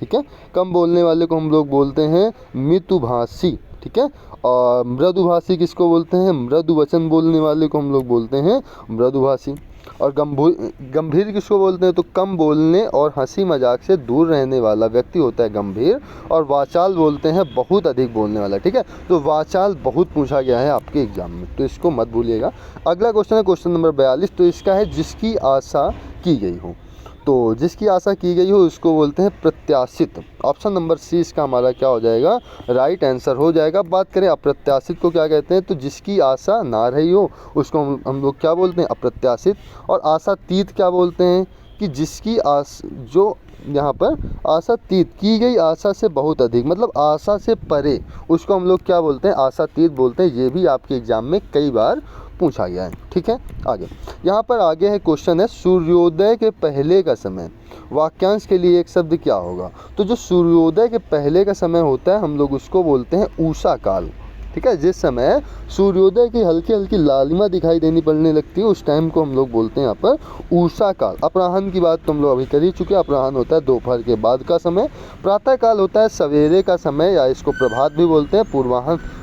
ठीक है। कम बोलने वाले को हम लोग बोलते हैं मितुभाषी, ठीक है। और मृदुभाषी किसको बोलते हैं, मृदु वचन बोलने वाले को हम लोग बोलते हैं मृदुभाषी। और गंभीर किसको बोलते हैं, तो कम बोलने और हंसी मजाक से दूर रहने वाला व्यक्ति होता है गंभीर। और वाचाल बोलते हैं बहुत अधिक बोलने वाला, ठीक है। तो वाचाल बहुत पूछा गया है आपके एग्जाम में, तो इसको मत भूलिएगा। अगला क्वेश्चन है क्वेश्चन नंबर 42। तो इसका है जिसकी आशा की गई हो, तो जिसकी आशा की गई हो उसको बोलते हैं प्रत्याशित। ऑप्शन नंबर सी इसका हमारा क्या हो जाएगा, राइट आंसर हो जाएगा। बात करें अप्रत्याशित को क्या कहते हैं, तो जिसकी आशा ना रही हो उसको हम लोग क्या बोलते हैं, अप्रत्याशित। और आशातीत क्या बोलते हैं, कि जिसकी जो यहाँ पर आशातीत, की गई आशा से बहुत अधिक, मतलब आशा से परे, उसको हम लोग क्या बोलते हैं, आशातीत बोलते हैं। ये भी आपके एग्जाम में कई बार पूछा गया है, ठीक है। आगे यहाँ पर आगे है क्वेश्चन है सूर्योदय के पहले का समय, वाक्यांश के लिए एक शब्द क्या होगा। तो जो सूर्योदय के पहले का समय होता है हम लोग उसको बोलते हैं उषा काल, ठीक है। जिस समय सूर्योदय की हल्की हल्की लालिमा दिखाई देनी पड़ने लगती है उस टाइम को हम लोग बोलते हैं यहाँ पर उषा काल। अपराह्न की बात तो हम लोग अभी कर ही चुके हैं। अपराह्न होता है दोपहर के बाद का समय। प्रातः काल होता है सवेरे का समय, या इसको प्रभात भी बोलते हैं।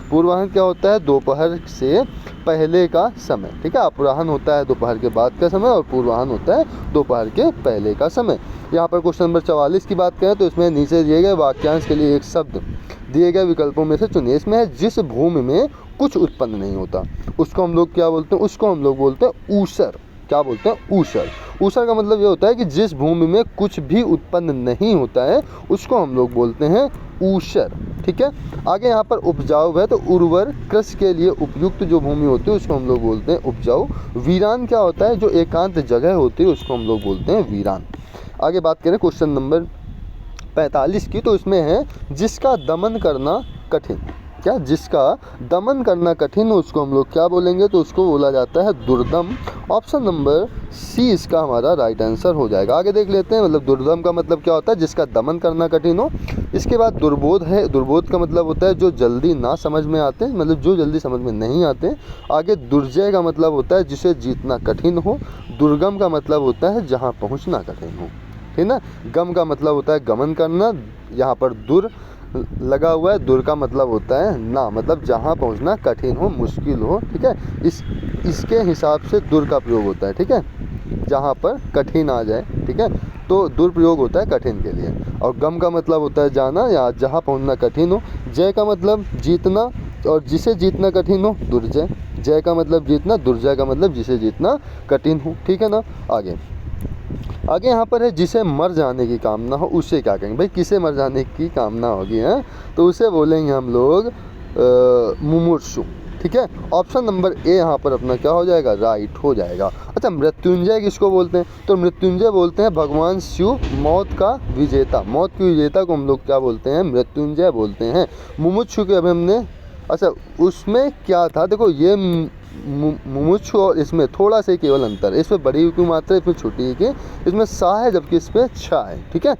पूर्वाह्न क्या होता है, दोपहर से पहले का समय, ठीक है। अपराह्न होता है दोपहर के बाद का समय और पूर्वाह्न होता है दोपहर के पहले का समय। यहाँ पर क्वेश्चन नंबर 44 की बात करें तो इसमें नीचे दिए गए वाक्यांश के लिए एक शब्द दिए गए विकल्पों में से चुनिए। इसमें है जिस भूमि में कुछ उत्पन्न नहीं होता उसको हम लोग क्या बोलते हैं, उसको हम लोग बोलते हैं ऊसर। क्या बोलते हैं, ऊसर। ऊसर का मतलब ये होता है कि जिस भूमि में कुछ भी उत्पन्न नहीं होता है उसको हम लोग बोलते हैं ऊषर, ठीक है। आगे यहाँ पर उपजाऊ है तो उर्वर, कृषि के लिए उपयुक्त जो भूमि होती है उसको हम लोग बोलते हैं उपजाऊ। वीरान क्या होता है, जो एकांत जगह होती है उसको हम लोग बोलते हैं वीरान। आगे बात करें क्वेश्चन नंबर 45 की, तो इसमें है जिसका दमन करना कठिन। क्या, जिसका दमन करना कठिन हो उसको हम लोग क्या बोलेंगे, तो उसको बोला जाता है दुर्दम। ऑप्शन नंबर सी इसका हमारा राइट आंसर हो जाएगा। आगे देख लेते हैं, मतलब दुर्दम का मतलब क्या होता है, जिसका दमन करना कठिन हो। इसके बाद दुर्बोध है, दुर्बोध का मतलब होता है जो जल्दी ना समझ में आते, मतलब जो जल्दी समझ में नहीं आते। आगे दुर्जय का मतलब होता है जिसे जीतना कठिन हो। दुर्गम का मतलब होता है जहाँ पहुँचना कठिन हो, ठीक ना। गम का मतलब होता है गमन करना, यहाँ पर दुर लगा हुआ है। दुर का मतलब होता है ना, मतलब जहाँ पहुँचना कठिन हो, मुश्किल हो, ठीक है। इसके हिसाब से दुर का प्रयोग होता है, ठीक है, जहाँ पर कठिन आ जाए, ठीक है, तो दुर प्रयोग होता है कठिन के लिए। और गम का मतलब होता है जाना या जहाँ पहुँचना कठिन हो। जय का मतलब जीतना, और जिसे जीतना कठिन हो दुर्जय। जय का मतलब जीतना, दुर्जय का मतलब जिसे जीतना कठिन हो, ठीक है ना। आगे यहाँ पर है जिसे मर जाने की कामना हो, उसे क्या कहेंगे भाई, किसे मर जाने की कामना होगी है, तो उसे बोलेंगे हम लोग मुमुर्षु, ठीक है। ऑप्शन नंबर ए यहाँ पर अपना क्या हो जाएगा, राइट हो जाएगा। अच्छा, मृत्युंजय किसको बोलते हैं, तो मृत्युंजय बोलते हैं भगवान शिव, मौत का विजेता। मौत के विजेता को हम लोग क्या बोलते हैं, मृत्युंजय बोलते हैं। मुमुक्षु के अभी हमने, अच्छा उसमें क्या था, देखो ये मुमुक्षु और इसमें थोड़ा सा केवल अंतर है, इसमें बड़ी की मात्रा, इसमें छोटी की, इसमें सा है जबकि इस पर छा है, ठीक है।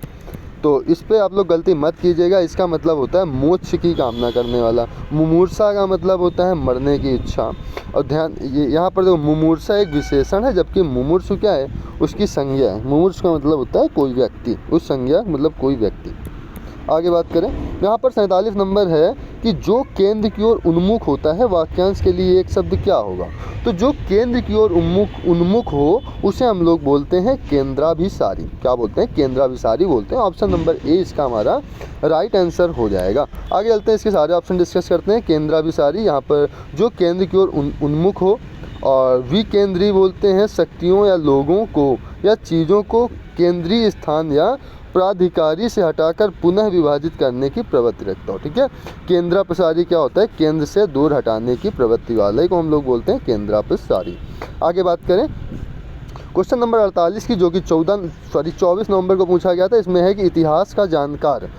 तो इस पे आप लोग गलती मत कीजिएगा। इसका मतलब होता है मोक्ष की कामना करने वाला। मुमूर्षा का मतलब होता है मरने की इच्छा। और ध्यान, ये यहाँ पर देखो मुमूर्षा एक विशेषण है, जबकि मुमूर्षु क्या है, उसकी संज्ञा है। मुमूर्षु का मतलब होता है कोई व्यक्ति, उस संज्ञा मतलब कोई व्यक्ति। आगे बात करें, यहाँ पर 47 नंबर है कि जो केंद्र की ओर उन्मुख होता है, वाक्यांश के लिए एक शब्द क्या होगा, तो जो केंद्र की ओर उन्मुख हो उसे हम लोग बोलते हैं केंद्राभिसारी। क्या बोलते हैं, केंद्राभिसारी बोलते हैं। ऑप्शन नंबर ए इसका हमारा राइट आंसर हो जाएगा। आगे चलते हैं, इसके सारे ऑप्शन डिस्कस करते हैं। केंद्राभिसारी, यहाँ पर जो केंद्र की ओर उन्मुख हो। और विकेंद्री बोलते हैं शक्तियों या लोगों को या चीज़ों को केंद्रीय स्थान या प्राधिकारी से हटाकर पुनः विभाजित करने की प्रवृत्ति रखता हो, ठीक है। केंद्रापसारी क्या होता है, केंद्र से दूर हटाने की प्रवृत्ति वाले को हम लोग बोलते हैं केंद्रापसारी। आगे बात करें क्वेश्चन नंबर 48 की, जो कि 24 नवंबर को पूछा गया था। इसमें है कि इतिहास का जानकार,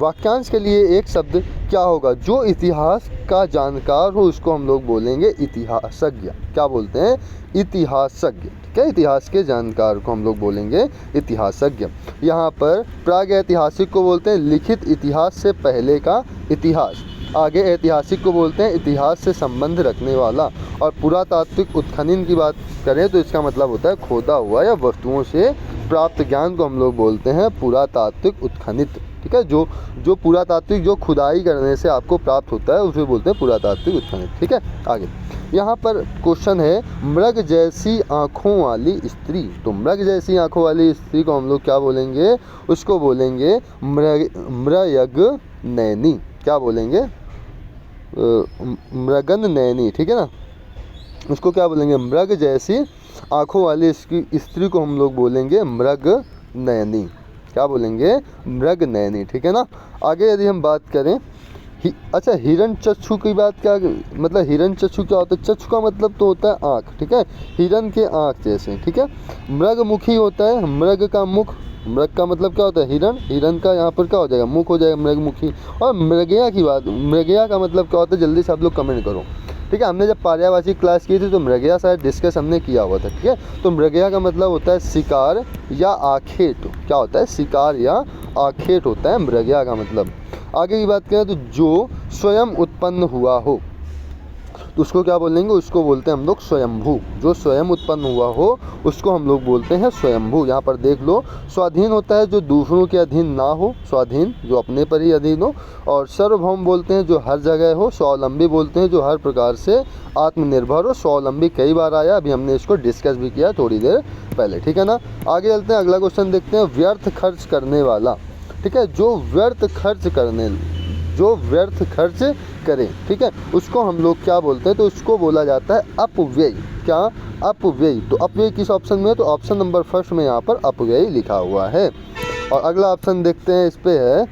वाक्यांश के लिए एक शब्द क्या होगा, जो इतिहास का जानकार हो उसको हम लोग बोलेंगे इतिहासज्ञ। क्या बोलते हैं, इतिहासज्ञ, ठीक है। इतिहास के जानकार को हम लोग बोलेंगे इतिहासज्ञ। यहाँ पर प्रागैतिहासिक को बोलते हैं लिखित इतिहास से पहले का इतिहास। आगे ऐतिहासिक को बोलते हैं इतिहास से संबंध रखने वाला। और पुरातात्विक उत्खनन की बात करें तो इसका मतलब होता है खोदा हुआ या वस्तुओं से प्राप्त ज्ञान को हम लोग बोलते हैं पुरातात्विक उत्खनित, ठीक है। जो पुरातात्विक, जो खुदाई करने से आपको प्राप्त होता है उसे बोलते हैं पुरातात्विक उत्खनित, ठीक है। आगे यहाँ पर क्वेश्चन है मृग जैसी आँखों वाली स्त्री। तो मृग जैसी आँखों वाली स्त्री को हम लोग क्या बोलेंगे, उसको बोलेंगे मृग नैनी। क्या बोलेंगे, मृगन नैनी, ठीक है ना। उसको क्या बोलेंगे, मृग जैसी आँखों वाली स्त्री को हम लोग बोलेंगे मृग नैनी। क्या बोलेंगे, मृग नैनी, ठीक है ना। आगे यदि हम बात करें, अच्छा हिरण चक्षु की बात क्या, मतलब हिरण चक्षु क्या होता है, चक्षु का मतलब तो होता है आँख, ठीक है, हिरण के आँख जैसे, ठीक है। मृगमुखी होता है, मृग का मुख, मृग का मतलब क्या होता है हिरण, हिरण का यहाँ पर क्या हो जाएगा, मुख हो जाएगा, मृगमुखी। और मृगया की बात, मृगया का मतलब क्या होता है, जल्दी से आप लोग कमेंट करो, ठीक है। हमने जब पर्यायवाची क्लास की थी तो मृगया शायद डिस्कस हमने किया हुआ था, ठीक है। तो मृगया का मतलब होता है शिकार या आखेट। क्या होता है, शिकार या आखेट होता है मृगया का मतलब। आगे की बात करें तो जो स्वयं उत्पन्न हुआ हो तो उसको क्या बोलेंगे, उसको बोलते हैं हम लोग स्वयंभू। जो स्वयं उत्पन्न हुआ हो उसको हम लोग बोलते हैं स्वयंभू। यहाँ पर देख लो, स्वाधीन होता है जो दूसरों के अधीन ना हो, स्वाधीन जो अपने पर ही अधीन हो। और सार्वभौम बोलते हैं जो हर जगह हो। स्वावलंबी बोलते हैं जो हर प्रकार से आत्मनिर्भर हो। स्वावलंबी कई बार आया, अभी हमने इसको डिस्कस भी किया थोड़ी देर पहले, ठीक है ना। आगे चलते हैं, अगला क्वेश्चन देखते हैं। व्यर्थ खर्च करने वाला, ठीक है, जो व्यर्थ खर्च करें, ठीक है, उसको हम लोग क्या बोलते हैं, तो उसको बोला जाता है अपव्यय। क्या, अपव्यय। तो अपव्यय किस ऑप्शन में है, तो ऑप्शन नंबर फर्स्ट में यहाँ पर अपव्यय लिखा हुआ है। और अगला ऑप्शन देखते हैं, इस पे है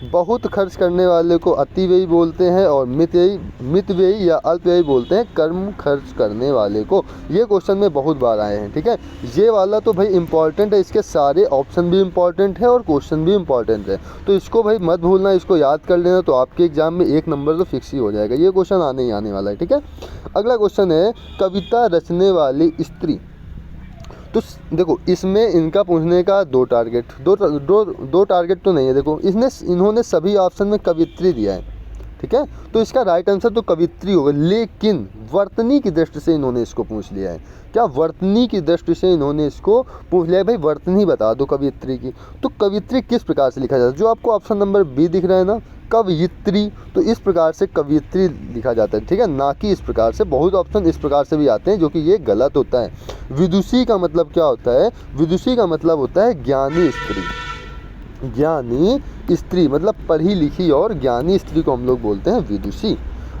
बहुत खर्च करने वाले को अतिव्ययी बोलते हैं और मितव्ययी या अल्पव्ययी बोलते हैं कर्म खर्च करने वाले को। ये क्वेश्चन में बहुत बार आए हैं, ठीक है। ये वाला तो भाई इंपॉर्टेंट है, इसके सारे ऑप्शन भी इंपॉर्टेंट है और क्वेश्चन भी इंपॉर्टेंट है, तो इसको भाई मत भूलना, इसको याद कर लेना, तो आपके एग्जाम में 1 नंबर तो फिक्स ही हो जाएगा। ये क्वेश्चन आने ही आने वाला है, ठीक है। अगला क्वेश्चन है कविता रचने वाली स्त्री। तो देखो इसमें इनका पूछने का 2 टारगेट, दो टारगेट तो नहीं है। देखो इन्होंने सभी ऑप्शन में कवित्री दिया है, ठीक है, तो इसका राइट आंसर तो कवित्री होगा, लेकिन वर्तनी की दृष्टि से इन्होंने इसको पूछ लिया है। क्या वर्तनी की दृष्टि से इन्होंने इसको पूछ लिया है, भाई वर्तनी बता दो कवित्री की। तो कवित्री किस प्रकार से लिखा जाता है, जो आपको ऑप्शन नंबर बी दिख रहा है ना, कवयित्री, तो इस प्रकार से कवयित्री लिखा जाता है, ठीक है, ना कि इस प्रकार से। बहुत ऑप्शन इस प्रकार से भी आते हैं जो कि ये गलत होता है। विदुषी का मतलब क्या होता है, विदुषी का मतलब होता है ज्ञानी स्त्री। ज्ञानी स्त्री मतलब पढ़ी लिखी और ज्ञानी स्त्री को हम लोग बोलते हैं विदुषी।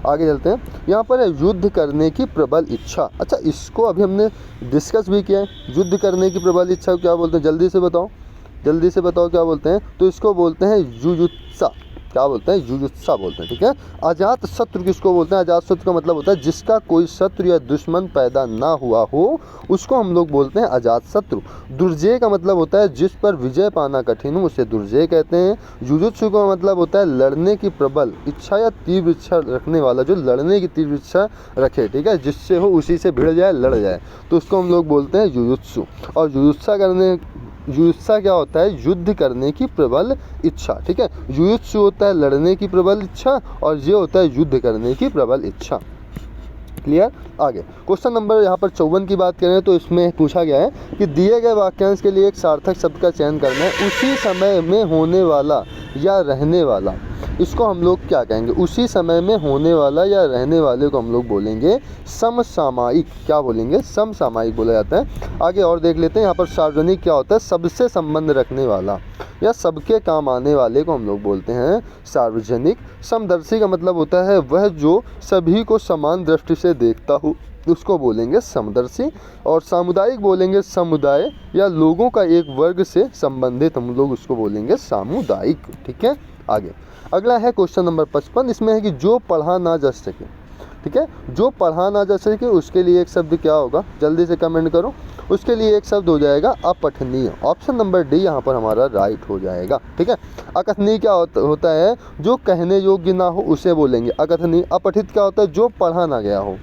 आगे चलते हैं, यहाँ पर है युद्ध करने की प्रबल इच्छा। अच्छा, इसको अभी हमने डिस्कस भी किया है, युद्ध करने की प्रबल इच्छा को क्या बोलते हैं, जल्दी से बताओ, जल्दी से बताओ क्या बोलते हैं। तो इसको बोलते हैं युयुत्सा। क्या बोलते हैं, युयुत्सा बोलते हैं, ठीक है। अजात शत्रु किसको बोलते हैं, अजात शत्रु का मतलब होता है जिसका कोई शत्रु या दुश्मन पैदा ना हुआ हो, उसको हम लोग बोलते हैं अजात शत्रु। दुर्जय का मतलब होता है जिस पर विजय पाना कठिन हो, उसे दुर्जय कहते हैं। युयुत्सु का मतलब होता है लड़ने की प्रबल इच्छा या तीव्र इच्छा रखने वाला, जो लड़ने की तीव्र इच्छा रखे, ठीक है, जिससे हो उसी से भिड़ जाए, लड़ जाए, तो उसको हम लोग बोलते हैं युयुत्सु। और युयुत्सा क्या होता है, युद्ध करने की प्रबल इच्छा, ठीक है। युयुत्सु होता है लड़ने की प्रबल इच्छा और ये होता है युद्ध करने की प्रबल इच्छा। क्लियर। आगे क्वेश्चन नंबर यहाँ पर 54 की बात करें तो इसमें पूछा गया है कि दिए गए वाक्यांश के लिए एक सार्थक शब्द का चयन करना है। उसी समय में होने वाला या रहने वाला, इसको हम लोग क्या कहेंगे, उसी समय में होने वाला या रहने वाले को हम लोग बोलेंगे समसामयिक। क्या बोलेंगे, समसामयिक बोला जाता है। आगे और देख लेते हैं, यहाँ पर सार्वजनिक क्या होता है, सबसे संबंध रखने वाला या सबके काम आने वाले को हम लोग बोलते हैं सार्वजनिक। समदर्शी का मतलब होता है वह जो सभी को समान दृष्टि से देखता हो, उसको बोलेंगे समदर्शी। और सामुदायिक बोलेंगे समुदाय या लोगों का एक वर्ग से संबंधित, हम लोग उसको बोलेंगे सामुदायिक, ठीक है। आगे अगला है क्वेश्चन नंबर 55, इसमें है कि जो पढ़ा ना जा सके, ठीक है, जो पढ़ा ना जा सके उसके लिए एक शब्द क्या होगा, जल्दी से कमेंट करो। उसके लिए एक शब्द हो जाएगा अपठनीय। ऑप्शन नंबर डी यहाँ पर हमारा राइट हो जाएगा, ठीक है। अकथनीय क्या होता है, जो कहने योग्य ना हो उसे बोलेंगे अकथनीय। अपठित क्या होता है, जो पढ़ा ना गया हो।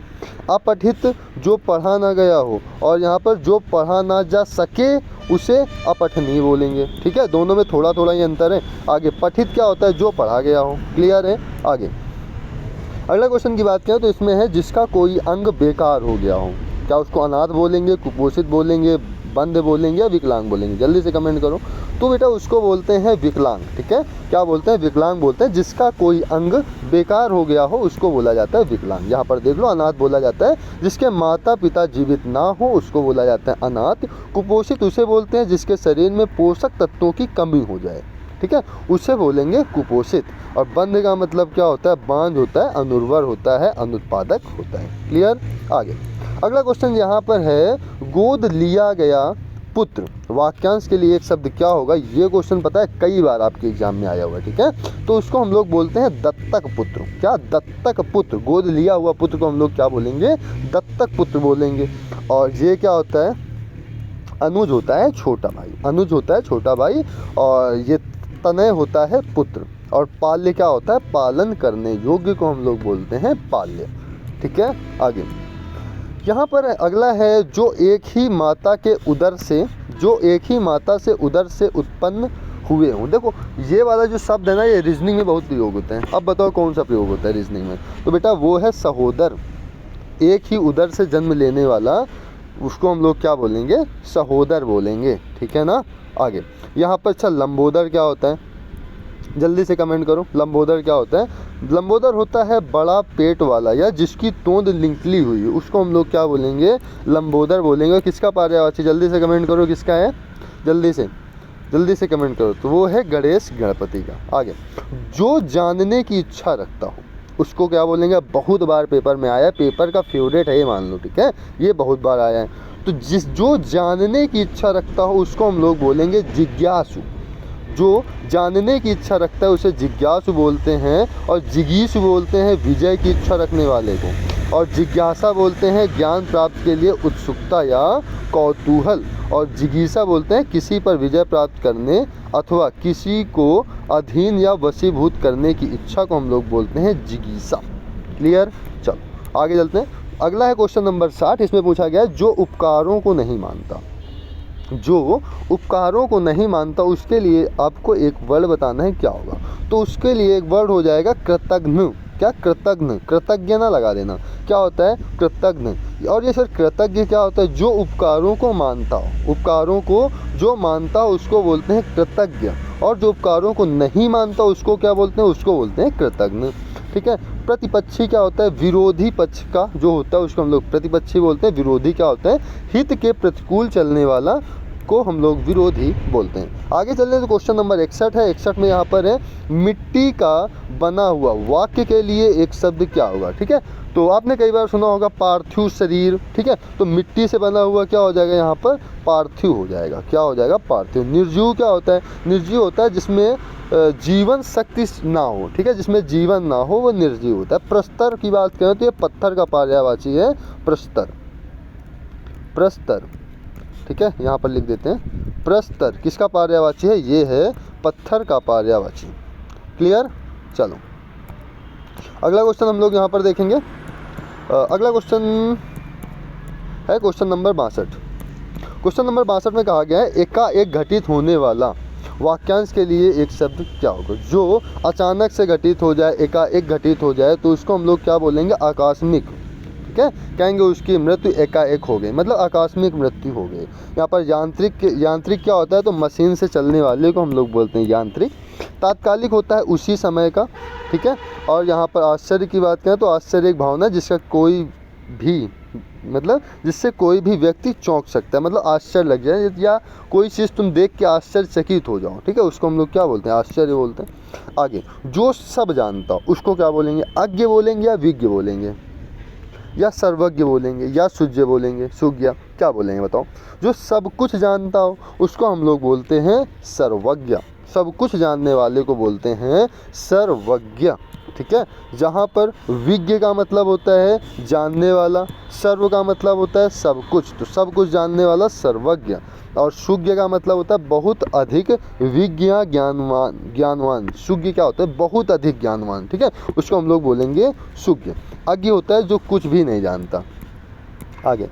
अपठित जो पढ़ा ना गया हो, और यहाँ पर जो पढ़ा ना जा सके उसे अपठनीय बोलेंगे, ठीक है। दोनों में थोड़ा थोड़ा ही अंतर है। आगे पठित क्या होता है, जो पढ़ा गया हो। क्लियर है। आगे अगला क्वेश्चन की बात करें तो इसमें है जिसका कोई अंग बेकार हो गया हो। क्या उसको अनाथ बोलेंगे, कुपोषित बोलेंगे, बंद बोलेंगे या विकलांग बोलेंगे, जल्दी से कमेंट करो। तो बेटा उसको बोलते हैं विकलांग, ठीक है। क्या बोलते हैं, विकलांग बोलते हैं। जिसका कोई अंग बेकार हो गया हो उसको बोला जाता है विकलांग। यहाँ पर देख लो, अनाथ बोला जाता है जिसके माता पिता जीवित ना हो, उसको बोला जाता है अनाथ। कुपोषित उसे बोलते हैं जिसके शरीर में पोषक तत्वों की कमी हो जाए, ठीक है, उसे बोलेंगे कुपोषित। और बंद का मतलब क्या होता है, बांझ होता है, अनुर्वर होता है, अनुत्पादक होता है। क्लियर। आगे अगला क्वेश्चन यहाँ पर है गोद लिया गया पुत्र। वाक्यांश के लिए एक शब्द क्या होगा, ये क्वेश्चन पता है कई बार आपके एग्जाम में आया हुआ है, ठीक है। तो उसको हम लोग बोलते हैं दत्तक पुत्र। क्या, दत्तक पुत्र। गोद लिया हुआ पुत्र को हम लोग क्या बोलेंगे, दत्तक पुत्र बोलेंगे। और ये क्या होता है, अनुज होता है छोटा भाई, अनुज होता है छोटा भाई। और ये तनय होता है पुत्र। और पाल्य क्या होता है, पालन करने योग्य को हम लोग बोलते हैं पाल्य, ठीक है। आगे यहाँ पर अगला है जो एक ही माता के उदर से, जो एक ही माता से उदर से उत्पन्न हुए हों। देखो ये वाला जो शब्द है ना, ये रीजनिंग में बहुत प्रयोग होते हैं। अब बताओ कौन सा प्रयोग होता है रीजनिंग में, तो बेटा वो है सहोदर। एक ही उदर से जन्म लेने वाला, उसको हम लोग क्या बोलेंगे, सहोदर बोलेंगे, ठीक है ना। आगे यहाँ पर अच्छा लंबोदर क्या होता है, जल्दी से कमेंट करो। लंबोदर क्या होता है, लंबोदर होता है बड़ा पेट वाला या जिसकी तोंद निकली हुई, उसको हम लोग क्या बोलेंगे, लंबोदर बोलेंगे। किसका पर्यायवाची, जल्दी से कमेंट करो किसका है, जल्दी से कमेंट करो। तो वो है गणेश गणपति का। आगे जो जानने की इच्छा रखता हो उसको क्या बोलेंगे, बहुत बार पेपर में आया है, पेपर का फेवरेट है ये मान लो, ठीक है, ये बहुत बार आया है। तो जो जानने की इच्छा रखता हो उसको हम लोग बोलेंगे जिज्ञासु। जो जानने की इच्छा रखता है उसे जिज्ञासु बोलते हैं, और जिगीषु बोलते हैं विजय की इच्छा रखने वाले को, और जिज्ञासा बोलते हैं ज्ञान प्राप्त के लिए उत्सुकता या कौतूहल, और जिगीषा बोलते हैं किसी पर विजय प्राप्त करने अथवा किसी को अधीन या वशीभूत करने की इच्छा को हम लोग बोलते हैं जिगीषा। क्लियर? चलो आगे चलते हैं। अगला है क्वेश्चन नंबर 60। इसमें पूछा गया है जो उपकारों को नहीं मानता, जो उपकारों को नहीं मानता उसके लिए आपको एक वर्ड बताना है, क्या होगा? तो उसके लिए एक वर्ड हो जाएगा कृतघ्न। क्या? कृतघ्न। कृतज्ञ ना लगा देना। क्या होता है? कृतघ्न। और ये सर कृतज्ञ क्या होता है? जो उपकारों को मानता हो, उपकारों को जो मानता हो उसको बोलते हैं कृतज्ञ, और जो उपकारों को नहीं मानता उसको क्या बोलते हैं? उसको बोलते हैं कृतघ्न। ठीक है। प्रतिपक्षी क्या होता है? विरोधी पक्ष का जो होता है उसको हम लोग प्रतिपक्षी बोलते हैं। विरोधी क्या होता है? हित के प्रतिकूल चलने वाला को हम लोग विरोधी बोलते हैं। आगे चल रहे हैं तो क्वेश्चन नंबर 61 है। 61 में यहाँ पर है मिट्टी का बना हुआ वाक्य के लिए एक शब्द क्या होगा? ठीक है। तो आपने कई बार सुना होगा पार्थिव शरीर। ठीक है। तो मिट्टी से बना हुआ क्या हो जाएगा? यहाँ पर पार्थिव हो जाएगा। क्या हो जाएगा? पार्थिव। निर्जीव क्या होता है? निर्जीव होता है जिसमें जीवन शक्ति ना हो। ठीक है। जिसमें जीवन ना हो वो निर्जीव होता है। प्रस्तर की बात करें तो ये पत्थर का पर्यायवाची है प्रस्तर। प्रस्तर। ठीक है। यहाँ पर लिख देते हैं प्रस्तर किसका पर्यायवाची है? ये है पत्थर का पर्यायवाची। क्लियर? चलो अगला क्वेश्चन हम लोग यहाँ पर देखेंगे। अगला क्वेश्चन है क्वेश्चन नंबर 62। क्वेश्चन नंबर 62 में कहा गया है एकाएक घटित होने वाला वाक्यांश के लिए एक शब्द क्या होगा? जो अचानक से घटित हो जाए, एकाएक घटित हो जाए तो उसको हम लोग क्या बोलेंगे? आकस्मिक। ठीक है। कहेंगे उसकी मृत्यु एकाएक हो गई, मतलब आकस्मिक मृत्यु हो गई। यहाँ पर यांत्रिक क्या होता है? तो मशीन से चलने वाले को हम लोग बोलते हैं यांत्रिक। तात्कालिक होता है उसी समय का। ठीक है। और यहाँ पर आश्चर्य की बात करें तो आश्चर्य एक भावना जिसका कोई भी मतलब जिससे कोई भी व्यक्ति चौंक सकता है, मतलब आश्चर्य लग जाए या कोई चीज़ तुम देख के आश्चर्यचकित हो जाओ। ठीक है। उसको हम लोग क्या बोलते हैं? आश्चर्य बोलते हैं। आगे जो सब जानता हो उसको क्या बोलेंगे? अज्ञ बोलेंगे या विज्ञ बोलेंगे या सर्वज्ञ बोलेंगे या सुज्ञ बोलेंगे? सुज्ञ। क्या बोलेंगे बताओ? जो सब कुछ जानता हो उसको हम लोग बोलते हैं सर्वज्ञ। सब कुछ जानने वाले को बोलते हैं सर्वज्ञ। ठीक है। जहाँ पर विज्ञ का मतलब होता है जानने वाला, सर्व का मतलब होता है सब कुछ, तो सब कुछ जानने वाला सर्वज्ञ, और सुज्ञ का मतलब होता है बहुत अधिक विज्ञ ज्ञानवान। सुज्ञ क्या होता है? बहुत अधिक ज्ञानवान। ठीक है। उसको हम लोग बोलेंगे सुज्ञ। अज्ञ होता है जो कुछ भी नहीं जानता। आगे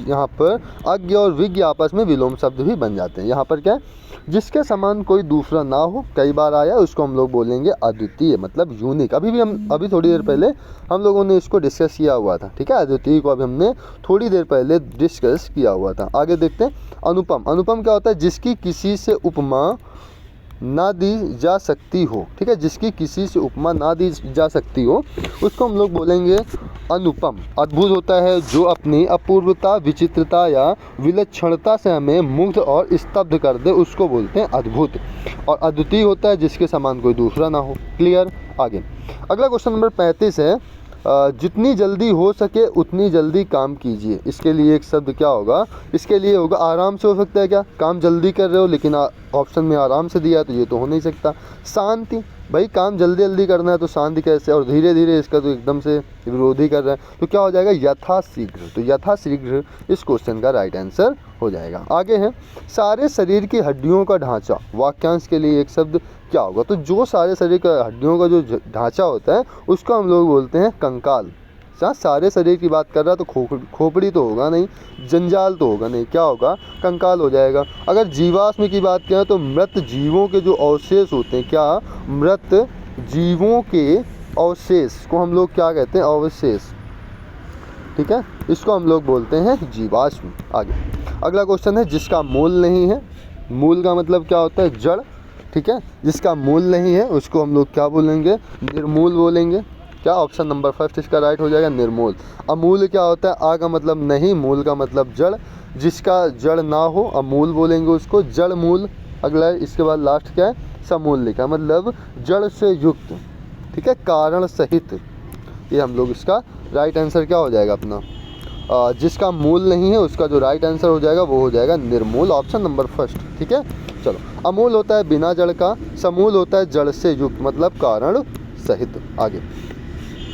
यहाँ पर अज्ञ और विज्ञ आपस में विलोम शब्द भी बन जाते हैं। यहाँ पर क्या है? जिसके समान कोई दूसरा ना हो, कई बार आया, उसको हम लोग बोलेंगे अद्वितीय, मतलब यूनिक। अभी थोड़ी देर पहले हम लोगों ने इसको डिस्कस किया हुआ था। ठीक है। अद्वितीय को अभी हमने थोड़ी देर पहले डिस्कस किया हुआ था। आगे देखते हैं अनुपम। अनुपम क्या होता है? जिसकी किसी से उपमा ना दी जा सकती हो। ठीक है। जिसकी किसी से उपमा ना दी जा सकती हो उसको हम लोग बोलेंगे अनुपम। अद्भुत होता है जो अपनी अपूर्वता, विचित्रता या विलक्षणता से हमें मुग्ध और स्तब्ध कर दे, उसको बोलते हैं अद्भुत। और अद्वितीय होता है जिसके समान कोई दूसरा ना हो। क्लियर? आगे अगला क्वेश्चन नंबर 35 है जितनी जल्दी हो सके उतनी जल्दी काम कीजिए। इसके लिए एक शब्द क्या होगा? इसके लिए होगा आराम से। हो सकता है क्या? काम जल्दी कर रहे हो लेकिन ऑप्शन में आराम से दिया है तो ये तो हो नहीं सकता। शांति। भाई काम जल्दी जल्दी करना है तो शांति कैसे? और धीरे धीरे इसका तो एकदम से विरोधी कर रहा है, तो क्या हो जाएगा? यथाशीघ्र। तो यथाशीघ्र इस क्वेश्चन का राइट आंसर हो जाएगा। आगे है सारे शरीर की हड्डियों का ढांचा। वाक्यांश के लिए एक शब्द क्या होगा? तो जो सारे शरीर का हड्डियों का जो ढांचा होता है उसको हम लोग बोलते हैं कंकाल। सारे शरीर की बात कर रहा तो खोपड़ी तो होगा नहीं, जंजाल तो होगा नहीं, क्या होगा? कंकाल हो जाएगा। अगर जीवाश्म की बात करें तो मृत जीवों के जो अवशेष होते हैं, क्या? मृत जीवों के अवशेष को हम लोग क्या कहते हैं? अवशेष। ठीक है। इसको हम लोग बोलते हैं जीवाश्म। आगे अगला क्वेश्चन है जिसका मूल नहीं है। मूल का मतलब क्या होता है? जड़। ठीक है। जिसका मूल नहीं है उसको हम लोग क्या बोलेंगे? निर्मूल बोलेंगे। क्या? ऑप्शन नंबर 1 इसका राइट हो जाएगा, निर्मूल। अमूल क्या होता है? आ का मतलब नहीं, मूल का मतलब जड़। जिसका जड़ ना हो अमूल बोलेंगे उसको, जड़ मूल। अगला है इसके बाद लास्ट क्या है? समूल्य का मतलब जड़ से युक्त। ठीक है। कारण सहित। ये हम लोग इसका राइट आंसर क्या हो जाएगा अपना? जिसका मूल नहीं है उसका जो राइट आंसर हो जाएगा वो हो जाएगा निर्मूल, ऑप्शन नंबर फर्स्ट। ठीक है, चलो। अमूल होता है बिना जड़ का, समूल होता है जड़ से युक्त मतलब कारण सहित। आगे,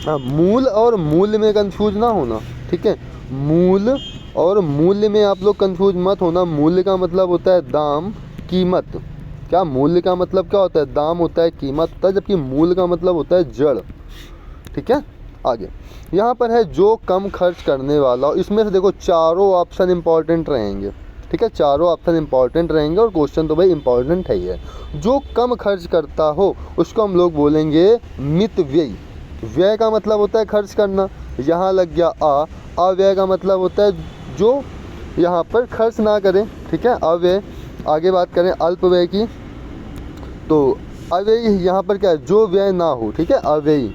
हाँ, मूल और मूल्य में कंफ्यूज ना होना। ठीक है, मूल और मूल्य में आप लोग कंफ्यूज मत होना। मूल्य का मतलब होता है दाम, कीमत। क्या मूल्य का मतलब क्या होता है? दाम होता है, कीमत होता है, जबकि मूल का मतलब होता है जड़। ठीक है, आगे यहाँ पर है जो कम खर्च करने वाला। इसमें से देखो चारों ऑप्शन इंपॉर्टेंट रहेंगे। ठीक है, चारों ऑप्शन इंपॉर्टेंट रहेंगे और क्वेश्चन तो भाई इंपॉर्टेंट है ही है। जो कम खर्च करता हो उसको हम लोग बोलेंगे मित व्यय। व्यय का मतलब होता है खर्च करना, यहाँ लग गया आ। अव्यय का मतलब होता है जो यहाँ पर खर्च ना करें। ठीक है, अव्यय। आगे बात करें अल्प व्यय की, तो अव्यय यहाँ पर क्या है? जो व्यय ना हो। ठीक है, अव्ययी।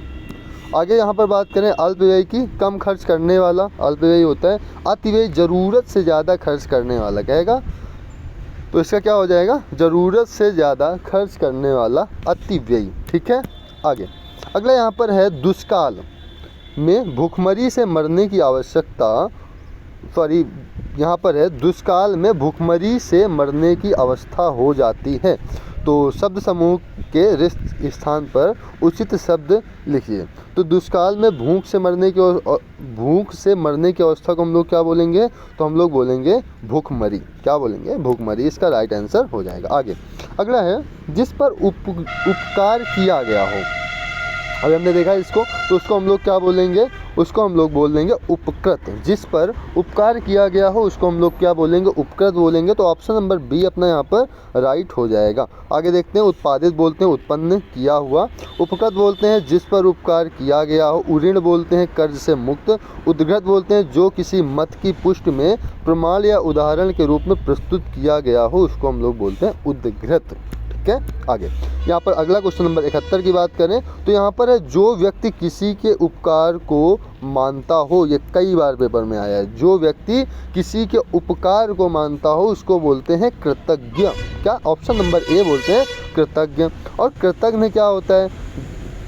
आगे यहाँ पर बात करें अल्प व्यय की, कम खर्च करने वाला अल्प व्यय होता है। अति व्यय जरूरत से ज़्यादा खर्च करने वाला कहेगा, तो इसका क्या हो जाएगा? जरूरत से ज़्यादा खर्च करने वाला अति व्यय। ठीक है, आगे अगला यहाँ पर है दुष्काल में भूखमरी से मरने की आवश्यकता, सॉरी यहाँ पर है दुष्काल में भूखमरी से मरने की अवस्था हो जाती है। तो शब्द समूह के रिक्त स्थान पर उचित शब्द लिखिए। तो दुष्काल में भूख से मरने की अवस्था को हम लोग क्या बोलेंगे? तो हम लोग बोलेंगे भूखमरी। क्या बोलेंगे? भूखमरी। इसका राइट आंसर हो जाएगा। आगे अगला है जिस पर उपकार किया गया हो। अभी हमने देखा इसको, तो उसको हम लोग क्या बोलेंगे? उसको हम लोग बोल देंगे उपकृत। जिस पर उपकार किया गया हो उसको हम लोग क्या बोलेंगे? उपकृत बोलेंगे। तो ऑप्शन नंबर बी अपना यहाँ पर राइट हो जाएगा। आगे देखते हैं उत्पादित बोलते हैं उत्पन्न किया हुआ, उपकृत बोलते हैं जिस पर उपकार किया गया हो, उऋण बोलते हैं कर्ज से मुक्त, उद्घृत बोलते हैं जो किसी मत की पुष्टि में प्रमाण या उदाहरण के रूप में प्रस्तुत किया गया हो, उसको हम लोग बोलते हैं उद्घृत। ठीक है, आगे यहाँ पर अगला क्वेश्चन नंबर 71 की बात करें तो यहाँ पर है जो व्यक्ति किसी के उपकार को मानता हो। ये कई बार पेपर में आया है। जो व्यक्ति किसी के उपकार को मानता हो उसको बोलते हैं कृतज्ञ। क्या? ऑप्शन नंबर ए बोलते हैं कृतज्ञ। और कृतज्ञ क्या होता है?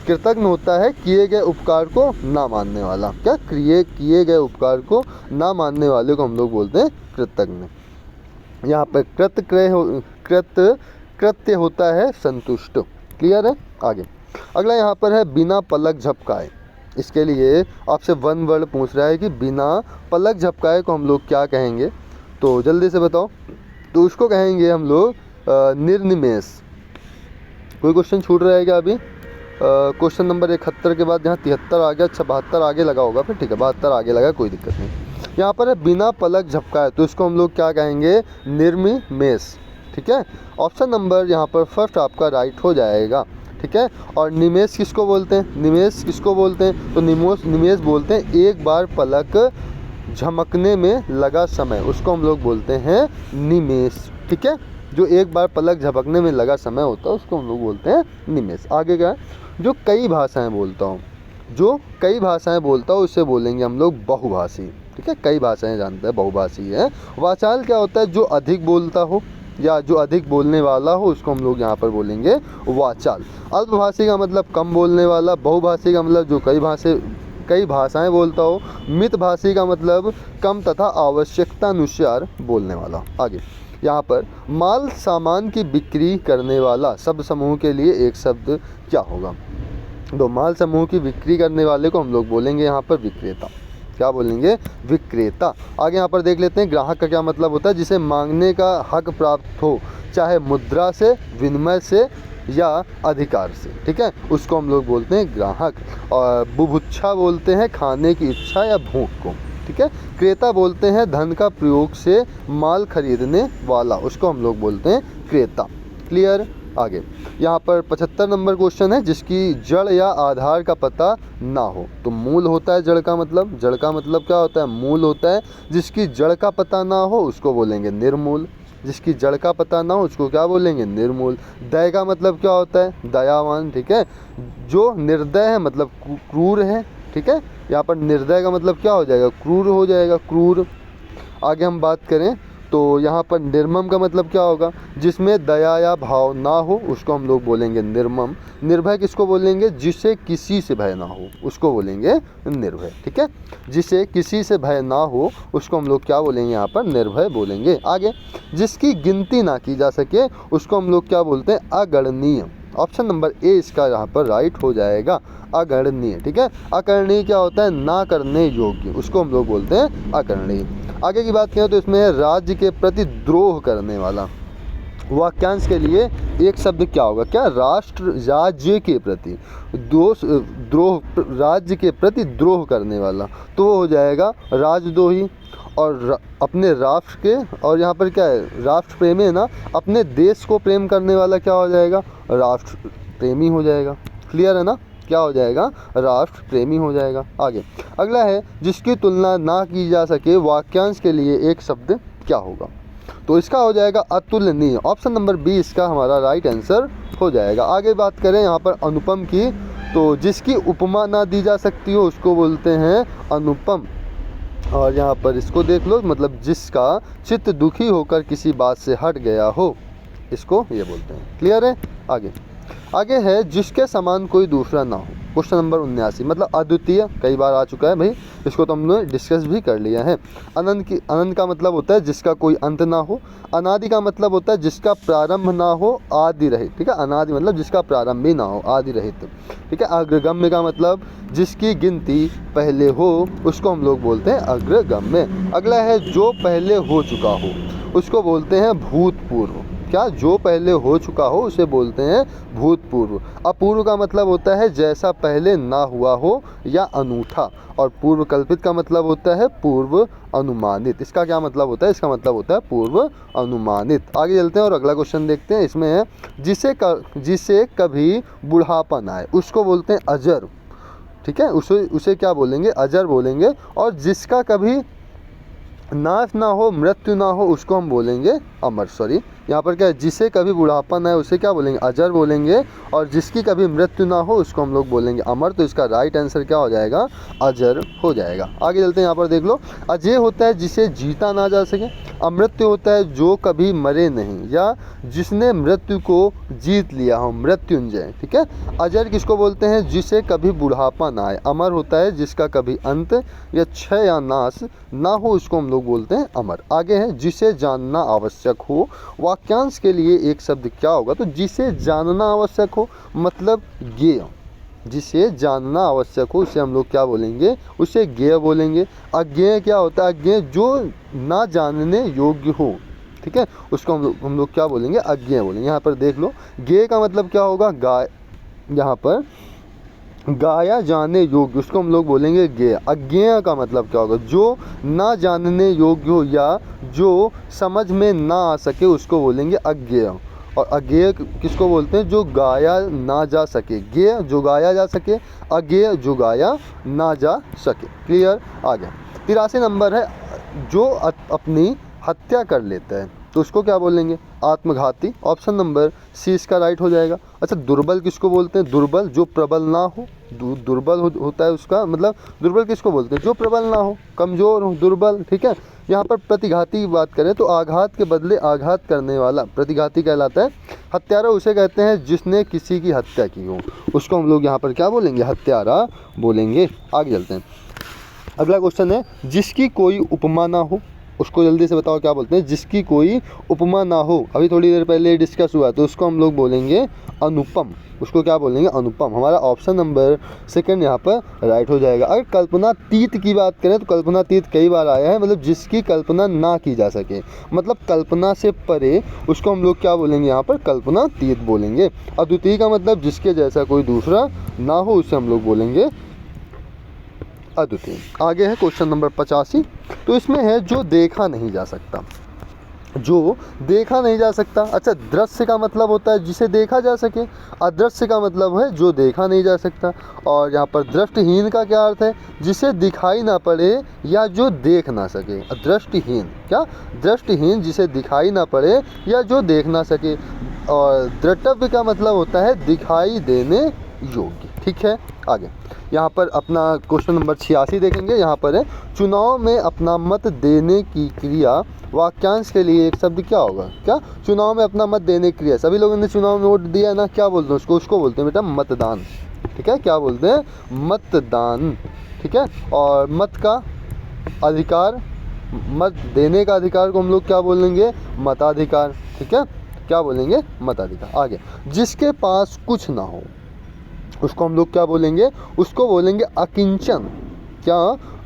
कृतज्ञ होता है किए गए उपकार को ना मानने वाला। क्या? किए गए उपकार को ना मानने वाले को हम लोग बोलते हैं कृतज्ञ। यहाँ पर कृत्य होता है संतुष्ट। क्लियर है? आगे अगला यहाँ पर है बिना पलक झपकाए। इसके लिए आपसे वन वर्ड पूछ रहा है कि बिना पलक झपकाए को हम लोग क्या कहेंगे? तो जल्दी से बताओ। तो उसको कहेंगे हम लोग निर्निमेष। कोई क्वेश्चन छूट रहा है क्या अभी? क्वेश्चन नंबर 71 के बाद यहाँ 73 आ गया। अच्छा 72 आगे लगा होगा फिर। ठीक है, 72 आगे लगा, कोई दिक्कत नहीं। यहाँ पर है बिना पलक झपकाए, तो इसको हम लोग क्या कहेंगे? निर्निमेष। ठीक है, ऑप्शन नंबर यहाँ पर फर्स्ट आपका राइट हो जाएगा। ठीक है, और निमेष किसको बोलते हैं? निमेष किसको बोलते हैं? तो निमेष बोलते हैं एक बार पलक झमकने में लगा समय, उसको हम लोग बोलते हैं निमेष। ठीक है, जो एक बार पलक झपकने में लगा समय होता है उसको हम लोग बोलते हैं निमेष। आगे क्या? जो कई भाषाएं बोलता हूँ उससे बोलेंगे हम लोग बहुभाषी। ठीक है, कई भाषाएं जानते हैं, बहुभाषी है। वाचाल क्या होता है? जो अधिक बोलता हो या जो अधिक बोलने वाला हो उसको हम लोग यहाँ पर बोलेंगे वाचाल। अल्पभाषी का मतलब कम बोलने वाला। बहुभाषी का मतलब जो कई भाषाएं बोलता हो। मितभाषी का मतलब कम तथा आवश्यकतानुसार बोलने वाला। आगे यहाँ पर माल सामान की बिक्री करने वाला शब्द समूह के लिए एक शब्द क्या होगा? तो माल समूह की बिक्री करने वाले को हम लोग बोलेंगे यहाँ पर विक्रेता। क्या बोलेंगे? विक्रेता। आगे यहाँ पर देख लेते हैं ग्राहक का क्या मतलब होता है? जिसे मांगने का हक प्राप्त हो, चाहे मुद्रा से, विनिमय से या अधिकार से। ठीक है, उसको हम लोग बोलते हैं ग्राहक। और बुभुक्षा बोलते हैं खाने की इच्छा या भूख को। ठीक है, क्रेता बोलते हैं धन का प्रयोग से माल खरीदने वाला, उसको हम लोग बोलते हैं क्रेता। क्लियर? आगे यहाँ पर 75 नंबर क्वेश्चन है जिसकी जड़ या आधार का पता ना हो। तो मूल होता है जड़ का मतलब क्या होता है? मूल होता है। जिसकी जड़ का पता ना हो उसको बोलेंगे निर्मूल। जिसकी जड़ का पता ना हो उसको क्या बोलेंगे? निर्मूल। दया का मतलब क्या होता है? दयावान। ठीक है, जो निर्दय है मतलब क्रूर है। ठीक है, यहाँ पर निर्दय का मतलब क्या हो जाएगा? क्रूर हो जाएगा, क्रूर। आगे हम बात करें तो यहाँ पर निर्मम का मतलब क्या होगा, जिसमें दया या भाव ना हो उसको हम लोग बोलेंगे निर्मम। निर्भय किसको बोलेंगे, जिसे किसी से भय ना हो उसको बोलेंगे निर्भय। ठीक है, जिसे किसी से भय ना हो उसको हम लोग क्या बोलेंगे, यहाँ पर निर्भय बोलेंगे। आगे, जिसकी गिनती ना की जा सके उसको हम लोग क्या बोलते हैं, अगणनीय। ऑप्शन नंबर ए इसका यहाँ पर राइट हो जाएगा, अगणनीय। ठीक है, अकरणीय क्या होता है, ना करने योग्य, उसको हम लोग बोलते हैं अकरणीय। आगे की बात करें तो इसमें है राज्य के प्रति द्रोह करने वाला। वाक्यांश के लिए एक शब्द क्या होगा, क्या, राष्ट्र राज्य के प्रति द्रोह, राज्य के प्रति द्रोह करने वाला, तो वो हो जाएगा राजद्रोही। और अपने राष्ट्र के, और यहाँ पर क्या है, राष्ट्र प्रेमी है ना, अपने देश को प्रेम करने वाला क्या हो जाएगा, राष्ट्र प्रेमी हो जाएगा। क्लियर है ना, क्या हो जाएगा, राष्ट्र प्रेमी हो जाएगा। आगे अगला है, जिसकी तुलना ना की जा सके वाक्यांश के लिए एक शब्द क्या होगा, तो इसका हो जाएगा अतुलनीय। ऑप्शन नंबर बी इसका हमारा राइट आंसर हो जाएगा। आगे बात करें यहाँ पर अनुपम की, तो जिसकी उपमा ना दी जा सकती हो उसको बोलते हैं अनुपम। और यहाँ पर इसको देख लो, मतलब जिसका चित्त दुखी होकर किसी बात से हट गया हो, इसको ये बोलते हैं। क्लियर है। आगे है, जिसके समान कोई दूसरा ना हो। क्वेश्चन नंबर 79, मतलब अद्वितीय कई बार आ चुका है भाई, इसको तो हमने डिस्कस भी कर लिया है। अनंत का मतलब होता है जिसका कोई अंत ना हो। अनादि का मतलब होता है जिसका प्रारंभ ना हो, आदि रहित। ठीक है, अनादि मतलब जिसका प्रारंभ भी ना हो, आदि रहित। ठीक है, अग्रगम्य का मतलब जिसकी गिनती पहले हो उसको हम लोग बोलते हैं अग्रगम्य। अगला है, जो पहले हो चुका हो उसको बोलते हैं भूतपूर्व। क्या, जो पहले हो चुका हो उसे बोलते हैं भूतपूर्व। अपूर्व का मतलब होता है जैसा पहले ना हुआ हो या अनूठा। और पूर्व कल्पित का मतलब होता है पूर्व अनुमानित। इसका क्या मतलब होता है, इसका मतलब होता है पूर्व अनुमानित। आगे चलते हैं और अगला क्वेश्चन देखते हैं। इसमें है, जिसे कभी बुढ़ापा ना आए उसको बोलते हैं अजर। ठीक है, उसे क्या बोलेंगे, अजर बोलेंगे। और जिसका कभी नाश ना हो, मृत्यु ना हो, उसको हम बोलेंगे अमर। सॉरी, यहाँ पर क्या है, जिसे कभी बुढ़ापा ना है उसे क्या बोलेंगे, अजर बोलेंगे। और जिसकी कभी मृत्यु ना हो उसको हम लोग बोलेंगे अमर। तो इसका राइट आंसर क्या हो जाएगा, अजर हो जाएगा। आगे चलते हैं, यहाँ पर देख लो, अजय होता है जिसे जीता ना जा सके। अमृत्यु होता है जो कभी मरे नहीं या जिसने मृत्यु को जीत लिया हो, मृत्युंजय। ठीक है, अजर किसको बोलते हैं, जिसे कभी बुढ़ापा ना आए। अमर होता है जिसका कभी अंत या क्षय या नाश ना हो, उसको हम लोग बोलते हैं अमर। आगे है, जिसे जानना आवश्यक हो। वाक्यांश के लिए एक शब्द क्या होगा, तो जिसे जानना आवश्यक हो मतलब ज्ञेय। जिसे जानना आवश्यक हो उसे हम लोग क्या बोलेंगे, उसे ज्ञेय बोलेंगे। अज्ञेय क्या होता है, अज्ञेय जो ना जानने योग्य हो। ठीक है, उसको हम लोग क्या बोलेंगे, अज्ञेय बोलेंगे। यहाँ पर देख लो, ज्ञेय का मतलब क्या होगा, गाय, यहाँ पर गाया जाने योग्य, उसको हम लोग बोलेंगे ज्ञेय। अज्ञेय का मतलब क्या होगा, जो ना जानने योग्य हो या जो समझ में ना आ सके उसको बोलेंगे अज्ञेय। और अज्ञेय किसको बोलते हैं, जो गाया ना जा सके। ज्ञेय जो गाया जा सके, अज्ञेय जो गाया ना जा सके। क्लियर। आगे 83 नंबर है, जो अपनी हत्या कर लेता है तो उसको क्या बोलेंगे, आत्मघाती। ऑप्शन नंबर सी इसका राइट हो जाएगा। अच्छा, दुर्बल किसको बोलते हैं, दुर्बल जो प्रबल ना हो। दुर्बल होता है उसका मतलब, दुर्बल किसको बोलते हैं, जो प्रबल ना हो, कमज़ोर हो, दुर्बल। ठीक है, यहाँ पर प्रतिघाती की बात करें तो आघात के बदले आघात करने वाला प्रतिघाती कहलाता है। हत्यारा उसे कहते हैं जिसने किसी की हत्या की हो, उसको हम लोग यहाँ पर क्या बोलेंगे, हत्यारा बोलेंगे। आगे चलते हैं, अगला क्वेश्चन है, जिसकी कोई उपमा ना हो उसको जल्दी से बताओ क्या बोलते हैं, जिसकी कोई उपमा ना हो। अभी थोड़ी देर पहले डिस्कस हुआ तो उसको हम लोग बोलेंगे अनुपम। उसको क्या बोलेंगे, अनुपम। हमारा ऑप्शन नंबर सेकंड यहाँ पर राइट हो जाएगा। अगर कल्पनातीत की बात करें तो कल्पनातीत कई बार आया है, मतलब जिसकी कल्पना ना की जा सके, मतलब कल्पना से परे, उसको हम लोग क्या बोलेंगे, यहाँ पर कल्पनातीत बोलेंगे। अद्वितीय का मतलब जिसके जैसा कोई दूसरा ना हो, उसे हम लोग बोलेंगे अद्वितीय। आगे है क्वेश्चन नंबर 85, तो इसमें है, जो देखा नहीं जा सकता। जो देखा नहीं जा सकता। अच्छा, दृश्य का मतलब होता है जिसे देखा जा सके, अदृश्य का मतलब है जो देखा नहीं जा सकता। और यहाँ पर दृष्टिहीन का क्या अर्थ है, जिसे दिखाई ना पड़े या जो देख ना सके। दृष्टिहीन क्या, दृष्टिहीन जिसे दिखाई ना पड़े या जो देख ना सके। और द्रष्टव्य का मतलब होता है दिखाई देने योग्य। ठीक है। आगे यहाँ पर अपना क्वेश्चन नंबर 86 देखेंगे। यहाँ पर है, चुनाव में अपना मत देने की क्रिया वाक्यांश के लिए एक शब्द क्या होगा? क्या? चुनाव में अपना मत देने की क्रिया। सभी लोगों ने चुनाव में वोट दिया है ना, क्या बोलते हैं उसको? उसको बोलते हैं बेटा मतदान। ठीक है, क्या बोलते हैं? मतदान। ठीक है, और मत का अधिकार, मत देने का अधिकार को हम लोग क्या बोलेंगे? मताधिकार। ठीक है, क्या बोलेंगे? मताधिकार। आगे, जिसके पास कुछ ना हो उसको हम लोग क्या बोलेंगे? उसको बोलेंगे अकिंचन। क्या?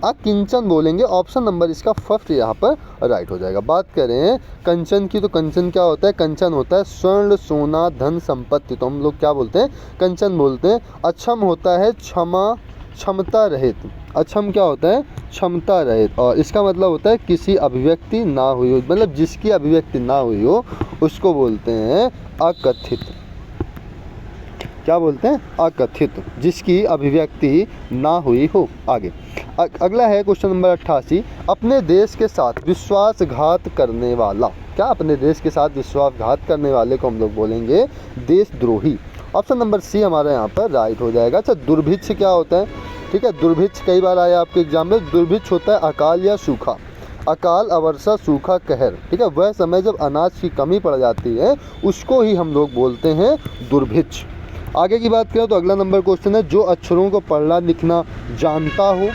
अकिंचन बोलेंगे। ऑप्शन नंबर इसका फर्स्ट यहाँ पर राइट हो जाएगा। बात करें कंचन की, तो कंचन क्या होता है? कंचन होता है स्वर्ण, सोना, धन, संपत्ति। तो हम लोग क्या बोलते हैं? कंचन बोलते हैं। अक्षम होता है क्षमा, क्षमता रहित। अक्षम क्या होता है? क्षमता रहित। और इसका मतलब होता है किसी अभिव्यक्ति ना हुई हो, मतलब जिसकी अभिव्यक्ति ना हुई हो उसको बोलते हैं अकथित। क्या बोलते हैं? अकथित, जिसकी अभिव्यक्ति ना हुई हो। आगे अगला है क्वेश्चन नंबर 88, अपने देश के साथ विश्वासघात करने वाला। क्या? अपने देश के साथ विश्वासघात करने वाले को हम लोग बोलेंगे देशद्रोही। ऑप्शन नंबर सी हमारा यहाँ पर राइट हो जाएगा। अच्छा, दुर्भिक्ष क्या होता है? ठीक है, दुर्भिक्ष कई बार आया आपके एग्जाम में। दुर्भिक्ष होता है अकाल या सूखा, अकाल, अवर्षा, सूखा, कहर। ठीक है, वह समय जब अनाज की कमी पड़ जाती है उसको ही हम लोग बोलते हैं दुर्भिक्ष। आगे की बात करें तो अगला नंबर क्वेश्चन है, जो अक्षरों को पढ़ना लिखना जानता हो,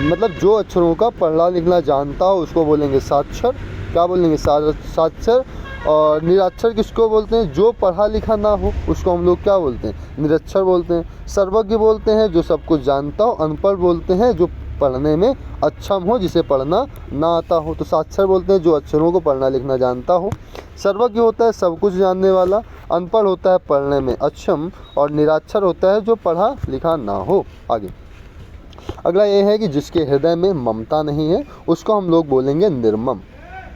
मतलब जो अक्षरों का पढ़ना लिखना जानता हो उसको बोलेंगे साक्षर। क्या बोलेंगे? साक्षर। और निरक्षर किसको बोलते हैं? जो पढ़ा लिखा ना हो उसको हम लोग क्या बोलते हैं? निरक्षर बोलते हैं। सर्वज्ञ बोलते हैं जो सब कुछ जानता हो। अनपढ़ बोलते हैं जो पढ़ने में अक्षम हो, जिसे पढ़ना ना आता हो। तो साक्षर बोलते हैं जो अक्षरों को पढ़ना लिखना जानता हो। सर्वज्ञ होता है सब कुछ जानने वाला। अनपढ़ होता है पढ़ने में अक्षम। और निरक्षर होता है जो पढ़ा लिखा ना हो। आगे अगला ये है कि जिसके हृदय में ममता नहीं है उसको हम लोग बोलेंगे निर्मम।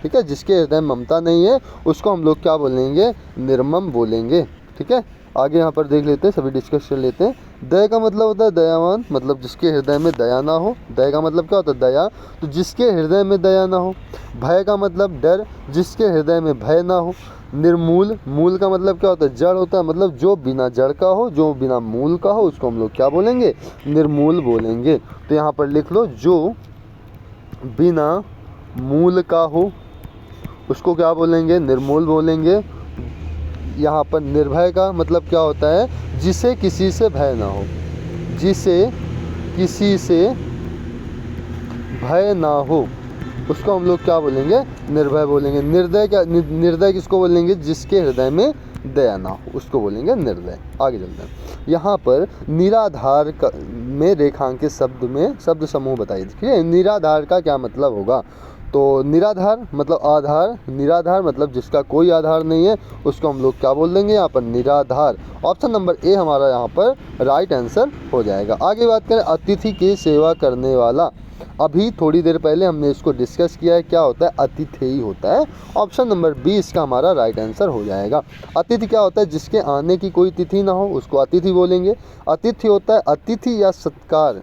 ठीक है, जिसके हृदय में ममता नहीं है उसको हम लोग क्या बोलेंगे? निर्मम बोलेंगे। ठीक है, आगे यहाँ पर देख लेते हैं, सभी डिस्कस कर लेते हैं। दया का मतलब होता है दयावान, मतलब जिसके हृदय में दया ना हो। दया का मतलब क्या होता है? दया, तो जिसके हृदय में दया ना हो। भय का मतलब डर, जिसके हृदय में भय ना हो। निर्मूल, मूल का मतलब क्या होता है? जड़ होता है, मतलब जो बिना जड़ का हो, जो बिना मूल का हो उसको हम लोग क्या बोलेंगे? निर्मूल बोलेंगे। तो यहाँ पर लिख लो, जो बिना मूल का हो उसको क्या बोलेंगे? निर्मूल बोलेंगे। यहाँ पर निर्भय का मतलब क्या होता है? जिसे किसी से भय ना हो, जिसे किसी से भय ना हो उसको हम लोग क्या बोलेंगे? निर्भय बोलेंगे। निर्दय क्या? निर्दय किसको बोलेंगे? जिसके हृदय में दया ना हो उसको बोलेंगे निर्दय। आगे चलते हैं। यहाँ पर निराधार में रेखांकित शब्द में शब्द समूह बताइए। ठीक है, निराधार का क्या मतलब होगा? तो निराधार मतलब आधार, निराधार मतलब जिसका कोई आधार नहीं है उसको हम लोग क्या बोल देंगे? यहाँ पर निराधार। ऑप्शन नंबर ए हमारा यहाँ पर राइट आंसर हो जाएगा। आगे बात करें अतिथि की सेवा करने वाला। अभी थोड़ी देर पहले हमने इसको डिस्कस किया है, क्या होता है? अतिथेय होता है। ऑप्शन नंबर बी इसका हमारा राइट आंसर हो जाएगा। अतिथि क्या होता है? जिसके आने की कोई तिथि ना हो उसको अतिथि बोलेंगे। अतिथि होता है अतिथि या सत्कार,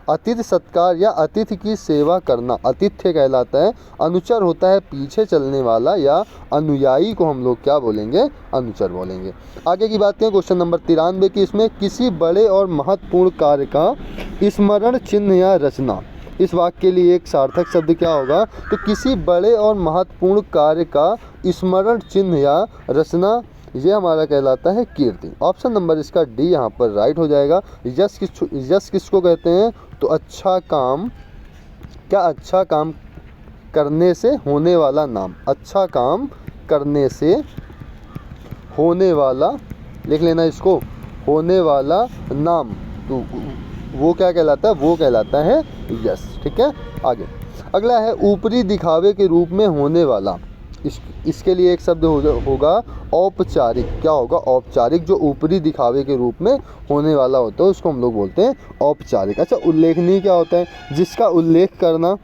अतिथि सत्कार या अतिथि की सेवा करना आतिथ्य कहलाता है। अनुचर होता है पीछे चलने वाला या अनुयायी को हम लोग क्या बोलेंगे? अनुचर बोलेंगे। आगे की बात करें क्वेश्चन नंबर 93 की, इसमें किसी बड़े और महत्वपूर्ण कार्य का स्मरण चिन्ह या रचना। इस वाक्य के लिए एक सार्थक शब्द क्या होगा? तो किसी बड़े और महत्वपूर्ण कार्य का स्मरण चिन्ह या रचना, ये हमारा कहलाता है कीर्ति। ऑप्शन नंबर इसका डी यहाँ पर राइट हो जाएगा। यश किसको कहते हैं? तो अच्छा काम। क्या? अच्छा काम करने से होने वाला नाम, अच्छा काम करने से होने वाला, लिख लेना इसको, होने वाला नाम, तो वो क्या कहलाता है? वो कहलाता है यश। ठीक है, आगे अगला है ऊपरी दिखावे के रूप में होने वाला। इसके लिए एक शब्द होगा औपचारिक। क्या होगा? औपचारिक। जो ऊपरी दिखावे के रूप में होने वाला होता है उसको हम लोग बोलते हैं औपचारिक। अच्छा, उल्लेखनीय क्या होता है? जिसका उल्लेख करना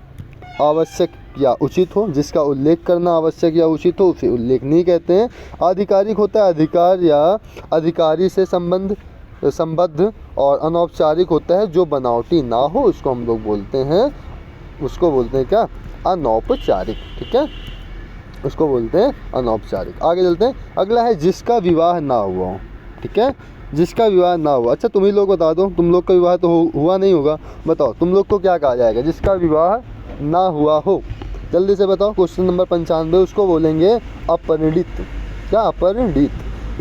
आवश्यक या उचित हो, जिसका उल्लेख करना आवश्यक या उचित हो उसे उल्लेखनीय कहते हैं। आधिकारिक होता है अधिकार या अधिकारी से संबद्ध। और अनौपचारिक होता है जो बनावटी ना हो उसको हम लोग बोलते हैं, उसको बोलते हैं क्या? अनौपचारिक। ठीक है, उसको बोलते हैं अनौपचारिक। आगे चलते हैं। अगला है जिसका विवाह ना हुआ हो। ठीक है, जिसका विवाह ना हुआ। अच्छा तुम ही लोग बता दो, तुम लोग का विवाह तो हुआ नहीं होगा, बताओ तुम लोग को क्या कहा जाएगा जिसका विवाह ना हुआ हो? जल्दी से बताओ। क्वेश्चन नंबर 95, उसको बोलेंगे अपरिणित। क्या? अपरिणित।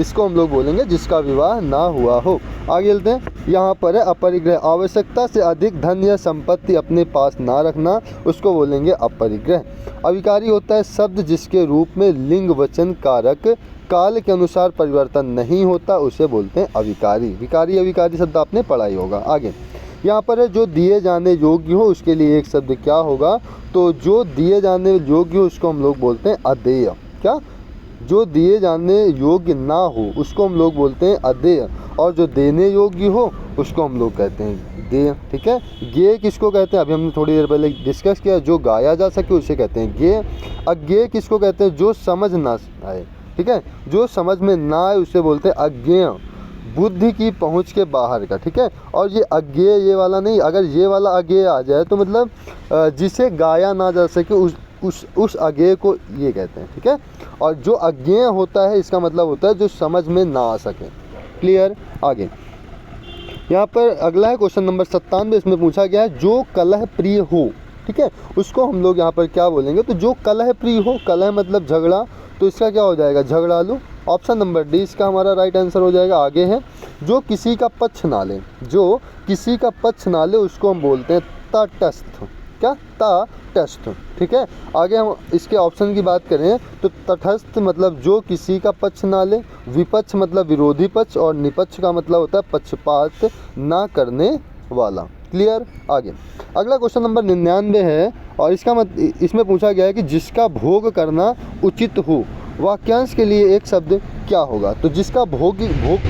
इसको हम लोग बोलेंगे जिसका विवाह ना हुआ हो। आगे चलते हैं। यहाँ पर है अपरिग्रह, आवश्यकता से अधिक धन या संपत्ति अपने पास ना रखना, उसको बोलेंगे अपरिग्रह। अविकारी होता है शब्द जिसके रूप में लिंग वचन कारक काल के अनुसार परिवर्तन नहीं होता, उसे बोलते हैं अविकारी। विकारी अविकारी शब्द आपने पढ़ा ही होगा। आगे यहाँ पर है जो दिए जाने योग्य हो उसके लिए एक शब्द क्या होगा? तो जो दिए जाने योग्य हो उसको हम लोग बोलते हैं अदेय। क्या? जो दिए जाने योग्य ना हो उसको हम लोग बोलते हैं अदेय, और जो देने योग्य हो उसको हम लोग कहते हैं देय। ठीक है। गेय किसको कहते हैं? अभी हमने थोड़ी देर पहले डिस्कस किया, जो गाया जा सके उसे कहते हैं गेय। अज्ञेय किसको कहते हैं? जो समझ ना आए। ठीक है। जो समझ में ना आए उसे बोलते हैं अज्ञेय, बुद्धि की पहुंच के बाहर का। ठीक है। और ये अज्ञेय ये वाला नहीं, अगर ये वाला अज्ञेय आ जाए तो मतलब जिसे गाया ना जा सके उस अज्ञेय को ये कहते हैं। ठीक है। और जो अज्ञेय होता है इसका मतलब होता है जो समझ में ना आ सके। क्लियर? आगे यहाँ पर अगला है क्वेश्चन नंबर 97, इसमें पूछा गया है जो कलह प्रिय हो। ठीक है। उसको हम लोग यहाँ पर क्या बोलेंगे? तो जो कलह प्रिय हो, कलह मतलब झगड़ा, तो इसका क्या हो जाएगा? झगड़ालू। ऑप्शन नंबर डी इसका हमारा राइट आंसर हो जाएगा। आगे है जो किसी का पक्ष ना ले, जो किसी का पक्ष ना ले उसको हम बोलते हैं तटस्थ। क्या? तटस्थ। ठीक है। आगे हम इसके ऑप्शन की बात करें तो तटस्थ मतलब जो किसी का पक्ष ना ले, विपक्ष मतलब विरोधी पक्ष, और निपक्ष का मतलब होता है पक्षपात ना करने वाला। क्लियर? आगे अगला क्वेश्चन नंबर 99 है, और इसमें पूछा गया है कि जिसका भोग करना उचित हो, वाक्यांश के लिए एक शब्द क्या होगा? तो जिसका भोग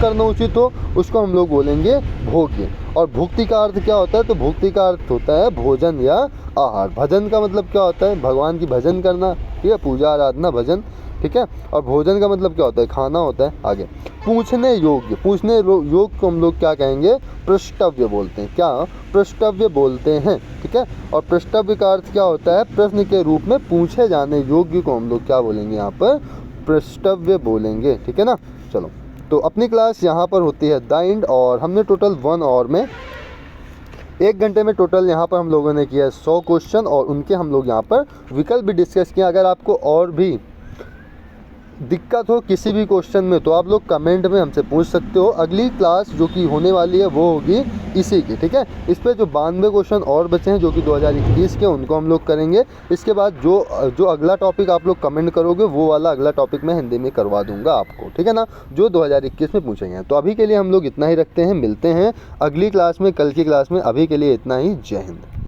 करना उचित हो उसको हम लोग बोलेंगे भोग्य। और भुक्ति का अर्थ क्या होता है? तो भुक्ति का अर्थ होता है भोजन या आहार। भजन का मतलब क्या होता है? भगवान की भजन करना। ठीक है। पूजा आराधना भजन। ठीक है। और भोजन का मतलब क्या होता है? खाना होता है। आगे पूछने योग्य, पूछने योग्य को हम लोग क्या कहेंगे? पृष्ठव्य बोलते हैं। क्या? पृष्ठव्य बोलते हैं। ठीक है। और पृष्ठव्य का अर्थ क्या होता है? प्रश्न के रूप में पूछे जाने योग्य को हम लोग क्या बोलेंगे? यहाँ पर पृष्ठव्य बोलेंगे। ठीक है ना। चलो, तो अपनी क्लास यहाँ पर होती है द एंड, और हमने टोटल 1 आवर में 1 घंटे में टोटल यहाँ पर हम लोगों ने किया 100 क्वेश्चन, और उनके हम लोग यहाँ पर विकल्प भी डिस्कस किए। अगर आपको और भी दिक्कत हो किसी भी क्वेश्चन में तो आप लोग कमेंट में हमसे पूछ सकते हो। अगली क्लास जो कि होने वाली है वो होगी इसी की। ठीक है। इस पर जो 92 क्वेश्चन और बचे हैं जो कि 2021 के, उनको हम लोग करेंगे। इसके बाद जो अगला टॉपिक आप लोग कमेंट करोगे वो वाला अगला टॉपिक मैं हिंदी में करवा दूंगा आपको। ठीक है ना, जो 2021 में पूछेंगे। तो अभी के लिए हम लोग इतना ही रखते हैं, मिलते हैं अगली क्लास में, कल की क्लास में। अभी के लिए इतना ही। जय हिंद।